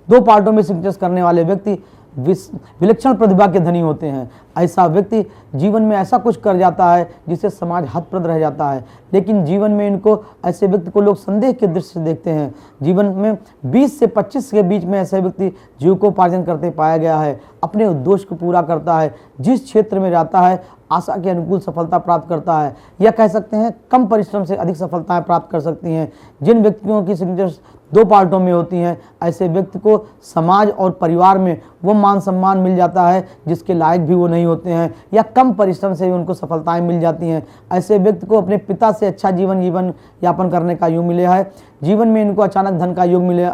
2 पार्टों में सिग्नेचर्स करने वाले व्यक्ति विलक्षण प्रतिभा के धनी होते हैं। ऐसा व्यक्ति जीवन में ऐसा कुछ कर जाता है जिससे समाज हतप्रद रह जाता है, लेकिन जीवन में इनको ऐसे व्यक्ति को लोग संदेह के दृष्टि से देखते हैं। जीवन में 20 से 25 के बीच में ऐसे व्यक्ति जीविकोपार्जन करते पाया गया है, अपने उद्देश्य को पूरा करता है, जिस क्षेत्र में जाता है आशा के अनुकूल सफलता प्राप्त करता है, या कह सकते हैं कम परिश्रम से अधिक सफलताएं प्राप्त कर सकती हैं। जिन व्यक्तियों की सिग्नेचर्स 2 पार्टों में होती हैं, ऐसे व्यक्ति को समाज और परिवार में वो मान सम्मान मिल जाता है जिसके लायक भी वो नहीं होते हैं, या कम परिश्रम से भी उनको सफलताएं मिल जाती हैं। ऐसे व्यक्ति को अपने पिता से अच्छा जीवन यापन करने का योग मिला है। जीवन में इनको अचानक धन का योग मिले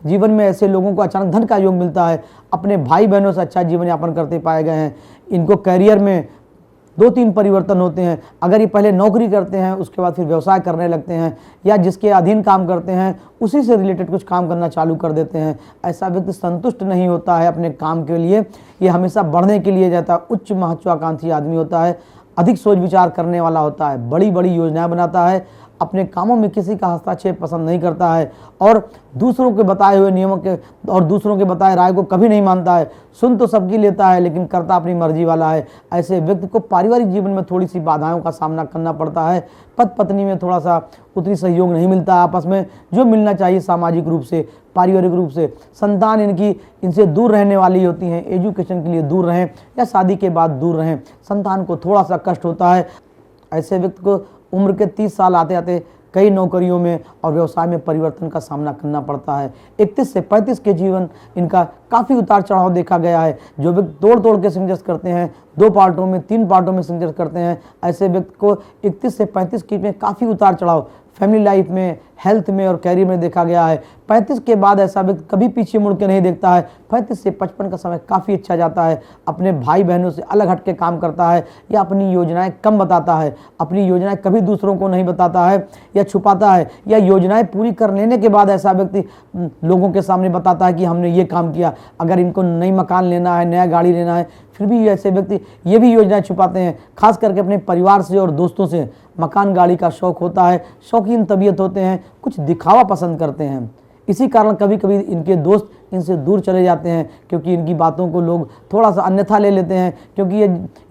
जीवन में ऐसे लोगों को अचानक धन का योग मिलता है, अपने भाई बहनों से अच्छा जीवन यापन करते पाए गए हैं। इनको करियर में 2-3 परिवर्तन होते हैं। अगर ये पहले नौकरी करते हैं, उसके बाद फिर व्यवसाय करने लगते हैं, या जिसके अधीन काम करते हैं उसी से रिलेटेड कुछ काम करना चालू कर देते हैं। ऐसा व्यक्ति संतुष्ट नहीं होता है अपने काम के लिए, ये हमेशा बढ़ने के लिए जाता है। उच्च महत्वाकांक्षी आदमी होता है, अधिक सोच विचार करने वाला होता है, बड़ी बड़ी योजनाएं बनाता है, अपने कामों में किसी का हस्तक्षेप पसंद नहीं करता है, और दूसरों के बताए हुए नियमों के और दूसरों के बताए राय को कभी नहीं मानता है। सुन तो सबकी लेता है लेकिन करता अपनी मर्जी वाला है। ऐसे व्यक्ति को पारिवारिक जीवन में थोड़ी सी बाधाओं का सामना करना पड़ता है। पति पत्नी में थोड़ा सा उतनी सहयोग नहीं मिलता आपस में जो मिलना चाहिए सामाजिक रूप से, पारिवारिक रूप से। संतान इनसे दूर रहने वाली होती हैं, एजुकेशन के लिए दूर रहें या शादी के बाद दूर रहें, संतान को थोड़ा सा कष्ट होता है। ऐसे व्यक्ति को उम्र के 30 साल आते आते कई नौकरियों में और व्यवसाय में परिवर्तन का सामना करना पड़ता है। 31 से 35 के जीवन इनका काफ़ी उतार चढ़ाव देखा गया है। जो व्यक्ति तोड़ तोड़ के सिग्नेचर्स करते हैं, 2 पार्टों में 3 पार्टों में सिग्नेचर्स करते हैं, ऐसे व्यक्ति को 31 से 35 की में काफ़ी उतार चढ़ाव फैमिली लाइफ में, हेल्थ में और कैरियर में देखा गया है। 35 के बाद ऐसा व्यक्ति कभी पीछे मुड़ के नहीं देखता है। 35 से 55 का समय काफ़ी अच्छा जाता है। अपने भाई बहनों से अलग हट के काम करता है, या अपनी योजनाएं कम बताता है, अपनी योजनाएं कभी दूसरों को नहीं बताता है या छुपाता है, या योजनाएं पूरी कर लेने के बाद ऐसा व्यक्ति लोगों के सामने बताता है कि हमने ये काम किया। अगर इनको नई मकान लेना है, नया गाड़ी लेना है, फिर भी ऐसे व्यक्ति ये भी योजनाएं छुपाते हैं। खास करके अपने परिवार से और दोस्तों से मकान गाड़ी का शौक होता है, शौकीन तबीयत होते हैं, कुछ दिखावा पसंद करते हैं। इसी कारण कभी कभी इनके दोस्त इनसे दूर चले जाते हैं, क्योंकि इनकी बातों को लोग थोड़ा सा अन्यथा ले लेते हैं, क्योंकि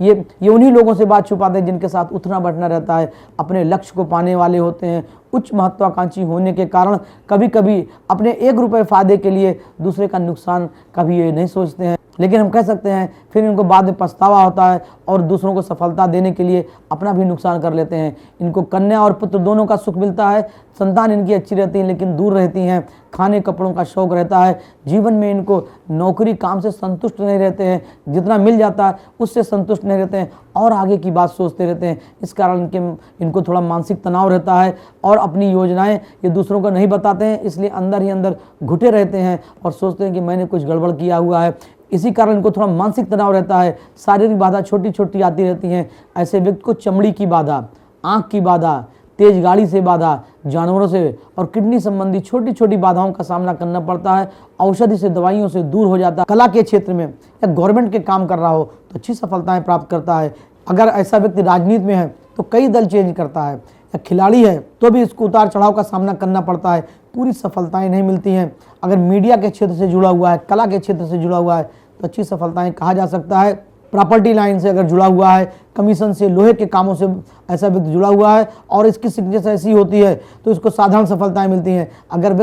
ये उन्हीं लोगों से बात छुपाते हैं जिनके साथ उठना बैठना रहता है। अपने लक्ष्य को पाने वाले होते हैं, उच्च महत्वाकांक्षी होने के कारण कभी कभी अपने 1 रुपये फ़ायदे के लिए दूसरे का नुकसान कभी ये नहीं सोचते हैं। लेकिन हम कह सकते हैं फिर इनको बाद में पछतावा होता है और दूसरों को सफलता देने के लिए अपना भी नुकसान कर लेते हैं। इनको कन्या और पुत्र दोनों का सुख मिलता है, संतान इनकी अच्छी रहती है लेकिन दूर रहती हैं, खाने कपड़ों का शौक रहता है। जीवन में इनको नौकरी काम से संतुष्ट नहीं रहते हैं, जितना मिल जाता है उससे संतुष्ट नहीं रहते हैं और आगे की बात सोचते रहते हैं। इस कारण इनको थोड़ा मानसिक तनाव रहता है और अपनी योजनाएं ये दूसरों को नहीं बताते हैं, इसलिए अंदर ही अंदर घुटे रहते हैं और सोचते हैं कि मैंने कुछ गड़बड़ किया हुआ है। इसी कारण इनको थोड़ा मानसिक तनाव रहता है। शारीरिक बाधा छोटी छोटी आती रहती हैं। ऐसे व्यक्ति को चमड़ी की बाधा, आँख की बाधा, तेज गाड़ी से बाधा, जानवरों से और किडनी संबंधी छोटी छोटी बाधाओं का सामना करना पड़ता है। औषधि से, दवाइयों से दूर हो जाता है। कला के क्षेत्र में या गवर्नमेंट के काम कर रहा हो तो अच्छी सफलताएं प्राप्त करता है। अगर ऐसा व्यक्ति राजनीति में है तो कई दल चेंज करता है, या खिलाड़ी है तो भी इसको उतार चढ़ाव का सामना करना पड़ता है, पूरी सफलताएं नहीं मिलती हैं। अगर मीडिया के क्षेत्र से जुड़ा हुआ है, कला के क्षेत्र से जुड़ा हुआ है तो अच्छी सफलताएं कहा जा सकता है। प्रॉपर्टी लाइन से अगर जुड़ा हुआ है, कमीशन से, लोहे के कामों से ऐसा व्यक्ति जुड़ा हुआ है और इसकी सिग्नेचर ऐसी होती है तो इसको साधारण सफलताएं मिलती हैं। अगर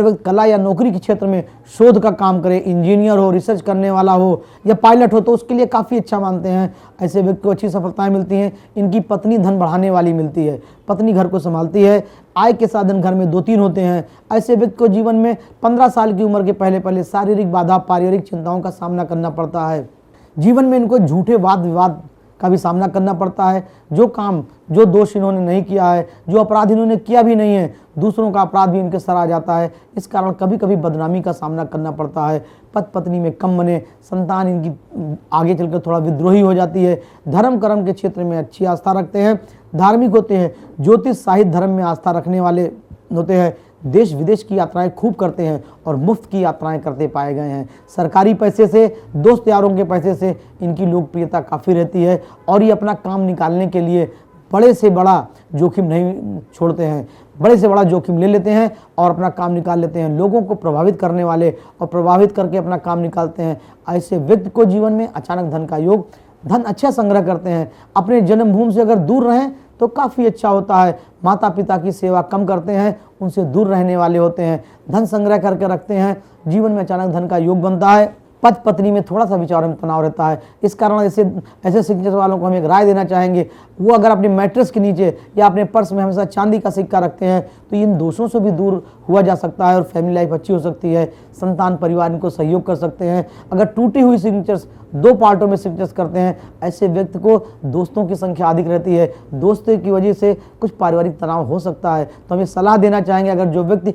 व्यक्ति कला या नौकरी के क्षेत्र में शोध का काम करे, इंजीनियर हो, रिसर्च करने वाला हो या पायलट हो तो उसके लिए काफ़ी अच्छा मानते हैं। ऐसे व्यक्ति को अच्छी सफलताएं मिलती हैं। इनकी पत्नी धन बढ़ाने वाली मिलती है, पत्नी घर को संभालती है, आय के साधन घर में 2-3 होते हैं। ऐसे व्यक्ति को जीवन में 15 साल की उम्र के पहले शारीरिक बाधा, पारिवारिक चिंताओं का सामना करना पड़ता है। जीवन में इनको झूठे वाद विवाद का भी सामना करना पड़ता है। जो दोष इन्होंने नहीं किया है, जो अपराध इन्होंने किया भी नहीं है, दूसरों का अपराध भी इनके सर आ जाता है। इस कारण कभी कभी बदनामी का सामना करना पड़ता है। पति पत्नी में कम बने, संतान इनकी आगे चलकर थोड़ा विद्रोही हो जाती है। धर्म कर्म के क्षेत्र में अच्छी आस्था रखते हैं, धार्मिक होते हैं, ज्योतिष साहित्य धर्म में आस्था रखने वाले होते हैं। देश विदेश की यात्राएं खूब करते हैं और मुफ्त की यात्राएं करते पाए गए हैं। सरकारी पैसे से, दोस्त यारों के पैसे से इनकी लोकप्रियता काफ़ी रहती है और ये अपना काम निकालने के लिए बड़े से बड़ा जोखिम नहीं छोड़ते हैं, बड़े से बड़ा जोखिम ले लेते हैं और अपना काम निकाल लेते हैं। लोगों को प्रभावित करने वाले और प्रभावित करके अपना काम निकालते हैं। ऐसे व्यक्ति को जीवन में अचानक धन का योग, धन अच्छा संग्रह करते हैं। अपने जन्मभूमि से अगर दूर रहें तो काफ़ी अच्छा होता है। माता पिता की सेवा कम करते हैं, उनसे दूर रहने वाले होते हैं। धन संग्रह करके रखते हैं, जीवन में अचानक धन का योग बनता है। पति पत्नी में थोड़ा सा विचारों में तनाव रहता है। इस कारण ऐसे सिग्नेचर वालों को हम एक राय देना चाहेंगे, वो अगर अपने मैट्रेस के नीचे या अपने पर्स में हमेशा चांदी का सिक्का रखते हैं तो इन दोषों से भी दूर हुआ जा सकता है और फैमिली लाइफ अच्छी हो सकती है। संतान परिवार इनको सहयोग कर सकते हैं। अगर टूटी हुई सिग्नेचर्स 2 पार्टों में सिग्नेचर्स करते हैं, ऐसे व्यक्ति को दोस्तों की संख्या अधिक रहती है। दोस्तों की वजह से कुछ पारिवारिक तनाव हो सकता है। तो हम ये सलाह देना चाहेंगे, अगर जो व्यक्ति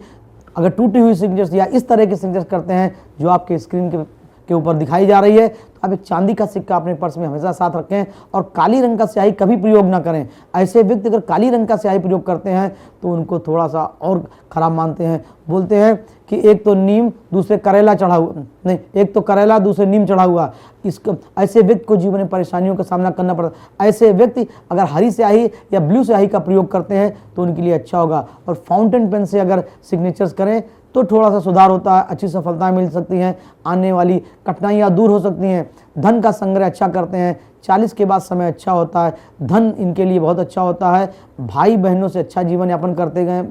अगर टूटी हुई सिग्नेचर्स या इस तरह के सिग्नेचर्स करते हैं जो आपके स्क्रीन के ऊपर दिखाई जा रही है, तो आप एक चांदी का सिक्का अपने पर्स में हमेशा साथ रखें और काली रंग का स्याही कभी प्रयोग ना करें। ऐसे व्यक्ति अगर काली रंग का स्याही प्रयोग करते हैं तो उनको थोड़ा सा और खराब मानते हैं। बोलते हैं कि एक तो नीम दूसरे करेला चढ़ा हुआ, नहीं, एक तो करेला दूसरे नीम चढ़ा हुआ। इसको ऐसे व्यक्ति को जीवन में परेशानियों का सामना करना पड़ता है। ऐसे व्यक्ति अगर हरी स्याही या ब्लू स्याही का प्रयोग करते हैं तो उनके लिए अच्छा होगा। और फाउंटेन पेन से अगर सिग्नेचर्स करें तो थोड़ा सा सुधार होता है, अच्छी सफलताएं मिल सकती हैं, आने वाली कठिनाइयां दूर हो सकती हैं। धन का संग्रह अच्छा करते हैं। 40 के बाद समय अच्छा होता है, धन इनके लिए बहुत अच्छा होता है। भाई बहनों से अच्छा जीवन यापन करते गए,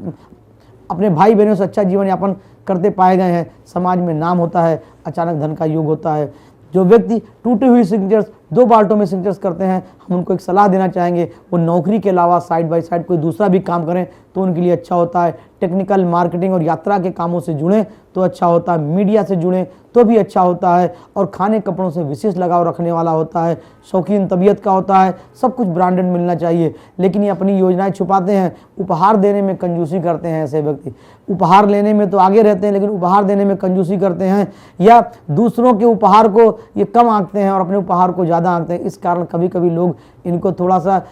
अपने भाई बहनों से अच्छा जीवन यापन करते पाए गए हैं। समाज में नाम होता है, अचानक धन का योग होता है। जो व्यक्ति टूटी हुई सिग्नेचर्स 2 पार्टों में सिग्नेचर्स करते हैं, हम उनको एक सलाह देना चाहेंगे, वो नौकरी के अलावा साइड बाय साइड कोई दूसरा भी काम करें तो उनके लिए अच्छा होता है। टेक्निकल, मार्केटिंग और यात्रा के कामों से जुड़ें तो अच्छा होता है। मीडिया से जुड़ें तो भी अच्छा होता है। और खाने कपड़ों से विशेष लगाव रखने वाला होता है, शौकीन तबीयत का होता है। सब कुछ ब्रांडेड मिलना चाहिए, लेकिन ये अपनी योजनाएं छुपाते हैं। उपहार देने में कंजूसी करते हैं ऐसे व्यक्ति। उपहार लेने में तो आगे रहते हैं, लेकिन उपहार देने में कंजूसी करते हैं, या दूसरों के उपहार को ये कम आंकते हैं और अपने उपहार को ज़्यादा आंकते हैं। इस कारण कभी कभी लोग इनको थोड़ा सा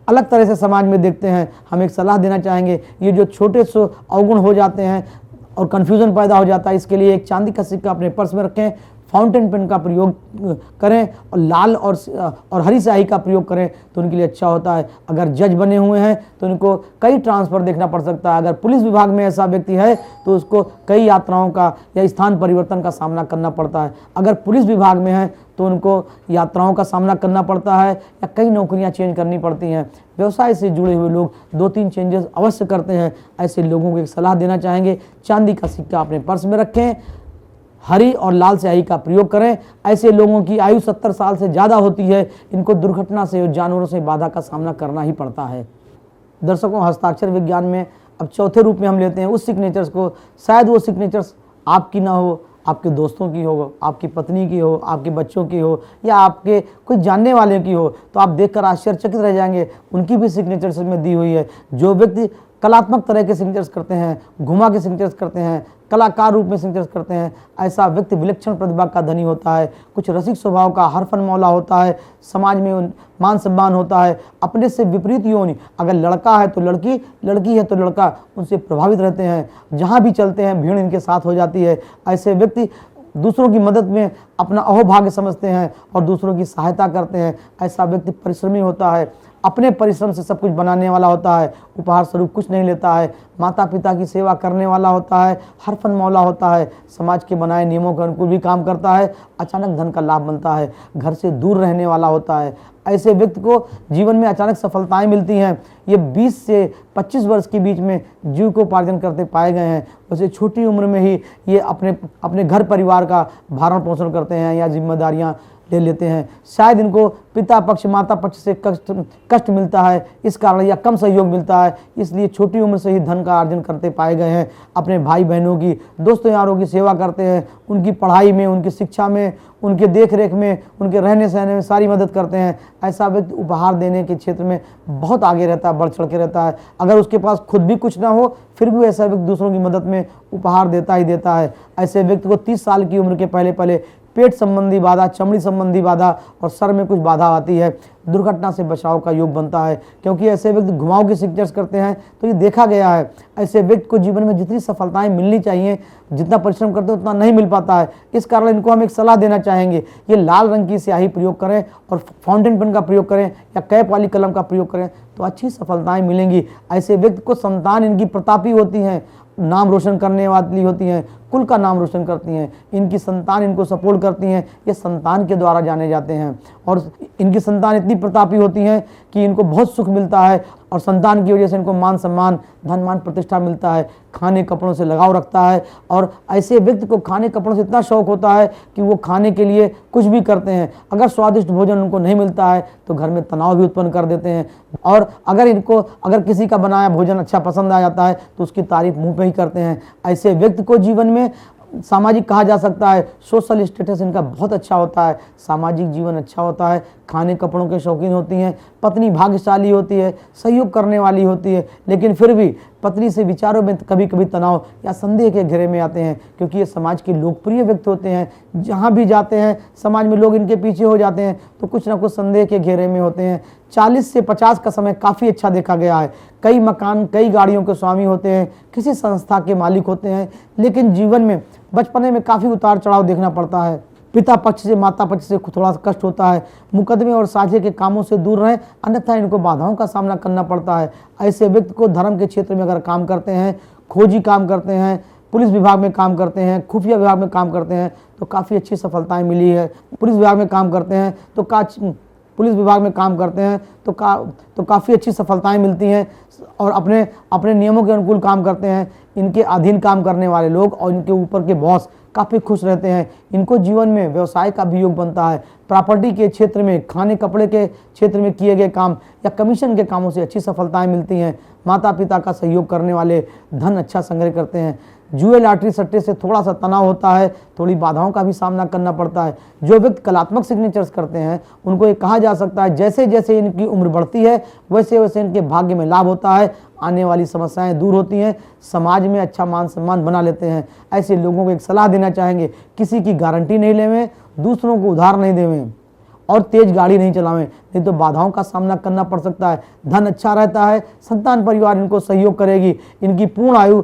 अलग तरह से समाज में देखते हैं। हम एक सलाह देना चाहेंगे, ये जो छोटे से अवगुण हो जाते हैं और कन्फ्यूज़न पैदा हो जाता है, इसके लिए एक चांदी का सिक्का अपने पर्स में रखें, फाउंटेन पेन का प्रयोग करें और लाल और हरी स्याही का प्रयोग करें तो उनके लिए अच्छा होता है। अगर जज बने हुए हैं तो उनको कई ट्रांसफ़र देखना पड़ सकता है। अगर पुलिस विभाग में ऐसा व्यक्ति है तो उसको कई यात्राओं का या स्थान परिवर्तन का सामना करना पड़ता है। अगर पुलिस विभाग में है तो उनको यात्राओं का सामना करना पड़ता है या कई नौकरियां चेंज करनी पड़ती हैं। व्यवसाय से जुड़े हुए लोग 2-3 चेंजेस अवश्य करते हैं। ऐसे लोगों को एक सलाह देना चाहेंगे, चांदी का सिक्का अपने पर्स में रखें, हरी और लाल स्याही का प्रयोग करें। ऐसे लोगों की आयु 70 साल से ज़्यादा होती है। इनको दुर्घटना से और जानवरों से बाधा का सामना करना ही पड़ता है। दर्शकों, हस्ताक्षर विज्ञान में अब चौथे रूप में हम लेते हैं उस सिग्नेचर्स को, शायद वो सिग्नेचर्स आपकी ना हो, आपके दोस्तों की हो, आपकी पत्नी की हो, आपके बच्चों की हो या आपके कोई जानने वाले की हो, तो आप देखकर आश्चर्यचकित रह जाएंगे। उनकी भी सिग्नेचर्स में दी हुई है। जो व्यक्ति कलात्मक तरह के सिग्नेचर्स करते हैं, घुमा के सिग्नेचर्स करते हैं, कलाकार रूप में सिग्नेचर्स करते हैं, ऐसा व्यक्ति विलक्षण प्रतिभा का धनी होता है। कुछ रसिक स्वभाव का, हर फन मौला होता है। समाज में मान सम्मान होता है। अपने से विपरीत योनि, अगर लड़का है तो लड़की, लड़की है तो लड़का, उनसे प्रभावित रहते हैं। जहाँ भी चलते हैं भीड़ इनके साथ हो जाती है। ऐसे व्यक्ति दूसरों की मदद में अपना अहोभाग्य समझते हैं और दूसरों की सहायता करते हैं। ऐसा व्यक्ति परिश्रमी होता है, अपने परिश्रम से सब कुछ बनाने वाला होता है, उपहार स्वरूप कुछ नहीं लेता है। माता पिता की सेवा करने वाला होता है, हर फन मौला होता है, समाज के बनाए नियमों के अनुकूल भी काम करता है। अचानक धन का लाभ बनता है, घर से दूर रहने वाला होता है। ऐसे व्यक्ति को जीवन में अचानक सफलताएं मिलती हैं। ये 20 से 25 वर्ष के बीच में जीविकोपार्जन करते पाए गए हैं। वैसे छोटी उम्र में ही ये अपने घर परिवार का भरण पोषण करते हैं या जिम्मेदारियां ले लेते हैं। शायद इनको पिता पक्ष माता पक्ष से कष्ट मिलता है, इस कारण या कम सहयोग मिलता है, इसलिए छोटी उम्र से ही धन का अर्जन करते पाए गए हैं। अपने भाई बहनों की, दोस्तों यारों की सेवा करते हैं, उनकी पढ़ाई में, उनकी शिक्षा में, उनके देख रेख में, उनके रहने सहने में सारी मदद करते हैं। ऐसा व्यक्ति उपहार देने के क्षेत्र में बहुत आगे रहता है, बढ़ चढ़ के रहता है। अगर उसके पास खुद भी कुछ ना हो फिर भी ऐसा व्यक्ति दूसरों की मदद में उपहार देता ही देता है। ऐसे व्यक्ति को 30 साल की उम्र के पहले पेट संबंधी बाधा, चमड़ी संबंधी बाधा और सर में कुछ बाधा आती है। दुर्घटना से बचाव का योग बनता है, क्योंकि ऐसे व्यक्ति घुमाव की सिक्चर्स करते हैं। तो ये देखा गया है, ऐसे व्यक्ति को जीवन में जितनी सफलताएं मिलनी चाहिए, जितना परिश्रम करते हैं उतना नहीं मिल पाता है। इस कारण इनको हम एक सलाह देना चाहेंगे, ये लाल रंग की स्याही प्रयोग करें और फाउंटेन पेन का प्रयोग करें या कैप वाली कलम का प्रयोग करें तो अच्छी सफलताएं मिलेंगी। ऐसे व्यक्ति को संतान इनकी प्रतापी होती हैं, नाम रोशन करने वाली होती हैं, कुल का नाम रोशन करती हैं। इनकी संतान इनको सपोर्ट करती हैं, ये संतान के द्वारा जाने जाते हैं। और इनकी संतान इतनी प्रतापी होती हैं कि इनको बहुत सुख मिलता है और संतान की वजह से इनको मान सम्मान, धन मान प्रतिष्ठा मिलता है। खाने कपड़ों से लगाव रखता है और ऐसे व्यक्ति को खाने कपड़ों से इतना शौक होता है कि वो खाने के लिए कुछ भी करते हैं। अगर स्वादिष्ट भोजन उनको नहीं मिलता है तो घर में तनाव भी उत्पन्न कर देते हैं। और अगर किसी का बनाया भोजन अच्छा पसंद आ जाता है तो उसकी तारीफ मुंह पे ही करते हैं। ऐसे व्यक्ति को जीवन में सामाजिक कहा जा सकता है, सोशल स्टेटस इनका बहुत अच्छा होता है, सामाजिक जीवन अच्छा होता है, खाने कपड़ों के शौकीन होती हैं, पत्नी भाग्यशाली होती है, सहयोग करने वाली होती है। लेकिन फिर भी पत्नी से विचारों में कभी कभी तनाव या संदेह के घेरे में आते हैं, क्योंकि ये समाज के लोकप्रिय व्यक्ति होते हैं। जहाँ भी जाते हैं समाज में लोग इनके पीछे हो जाते हैं तो कुछ ना कुछ संदेह के घेरे में होते हैं। 40 से 50 का समय काफ़ी अच्छा देखा गया है। कई मकान, कई गाड़ियों के स्वामी होते हैं, किसी संस्था के मालिक होते हैं, लेकिन जीवन में बचपने में काफ़ी उतार चढ़ाव देखना पड़ता है। पिता पक्ष से माता पक्ष से थोड़ा सा कष्ट होता है। मुकदमे और साझे के कामों से दूर रहें, अन्यथा इनको बाधाओं का सामना करना पड़ता है। ऐसे व्यक्ति को धर्म के क्षेत्र में अगर काम करते हैं, खोजी काम करते हैं, पुलिस विभाग में काम करते हैं, खुफिया विभाग में काम करते हैं तो काफ़ी अच्छी सफलताएं मिली है। पुलिस विभाग में काम करते हैं तो काफ़ी अच्छी सफलताएं मिलती हैं और अपने नियमों के अनुकूल काम करते हैं। इनके अधीन काम करने वाले लोग और इनके ऊपर के बॉस काफ़ी खुश रहते हैं। इनको जीवन में व्यवसाय का भी योग बनता है। प्रॉपर्टी के क्षेत्र में, खाने कपड़े के क्षेत्र में किए गए काम या कमीशन के कामों से अच्छी सफलताएं मिलती हैं। माता पिता का सहयोग करने वाले धन अच्छा संग्रह करते हैं। जुए लॉटरी सट्टे से थोड़ा सा तनाव होता है, थोड़ी बाधाओं का भी सामना करना पड़ता है। जो व्यक्ति कलात्मक सिग्नेचर्स करते हैं उनको ये कहा जा सकता है जैसे जैसे इनकी उम्र बढ़ती है वैसे वैसे इनके भाग्य में लाभ होता है, आने वाली समस्याएं दूर होती हैं, समाज में अच्छा मान सम्मान बना लेते हैं। ऐसे लोगों को एक सलाह देना चाहेंगे, किसी की गारंटी नहीं लेवें, दूसरों को उधार नहीं देवें और तेज गाड़ी नहीं चलावें, नहीं तो बाधाओं का सामना करना पड़ सकता है। धन अच्छा रहता है, संतान परिवार इनको सहयोग करेगी। इनकी पूर्ण आयु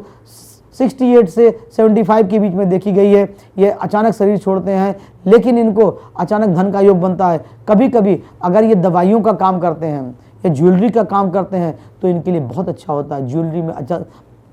68 से 75 के बीच में देखी गई है। ये अचानक शरीर छोड़ते हैं, लेकिन इनको अचानक धन का योग बनता है। कभी कभी अगर ये दवाइयों का काम करते हैं या ज्वेलरी का काम करते हैं तो इनके लिए बहुत अच्छा होता है।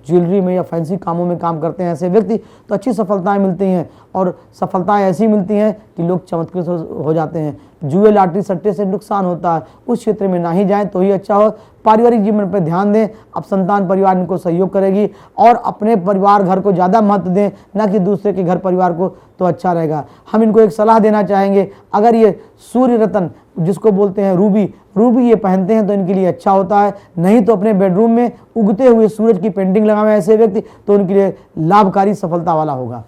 ज्वेलरी में या फैंसी कामों में काम करते हैं ऐसे व्यक्ति तो अच्छी सफलताएं मिलती हैं और सफलताएं ऐसी मिलती हैं कि लोग चमत्कृत हो जाते हैं। जुए लॉटरी सट्टे से नुकसान होता है, उस क्षेत्र में ना ही जाएं तो ही अच्छा हो। पारिवारिक जीवन पर ध्यान दें, अब संतान परिवार इनको सहयोग करेगी और अपने परिवार घर को ज़्यादा महत्व दें, ना कि दूसरे के घर परिवार को, तो अच्छा रहेगा। हम इनको एक सलाह देना चाहेंगे, अगर ये सूर्य रत्न जिसको बोलते हैं रूबी ये पहनते हैं तो इनके लिए अच्छा होता है। नहीं तो अपने बेडरूम में उगते हुए सूरज की पेंटिंग लगावें ऐसे व्यक्ति तो उनके लिए लाभकारी सफलता वाला होगा।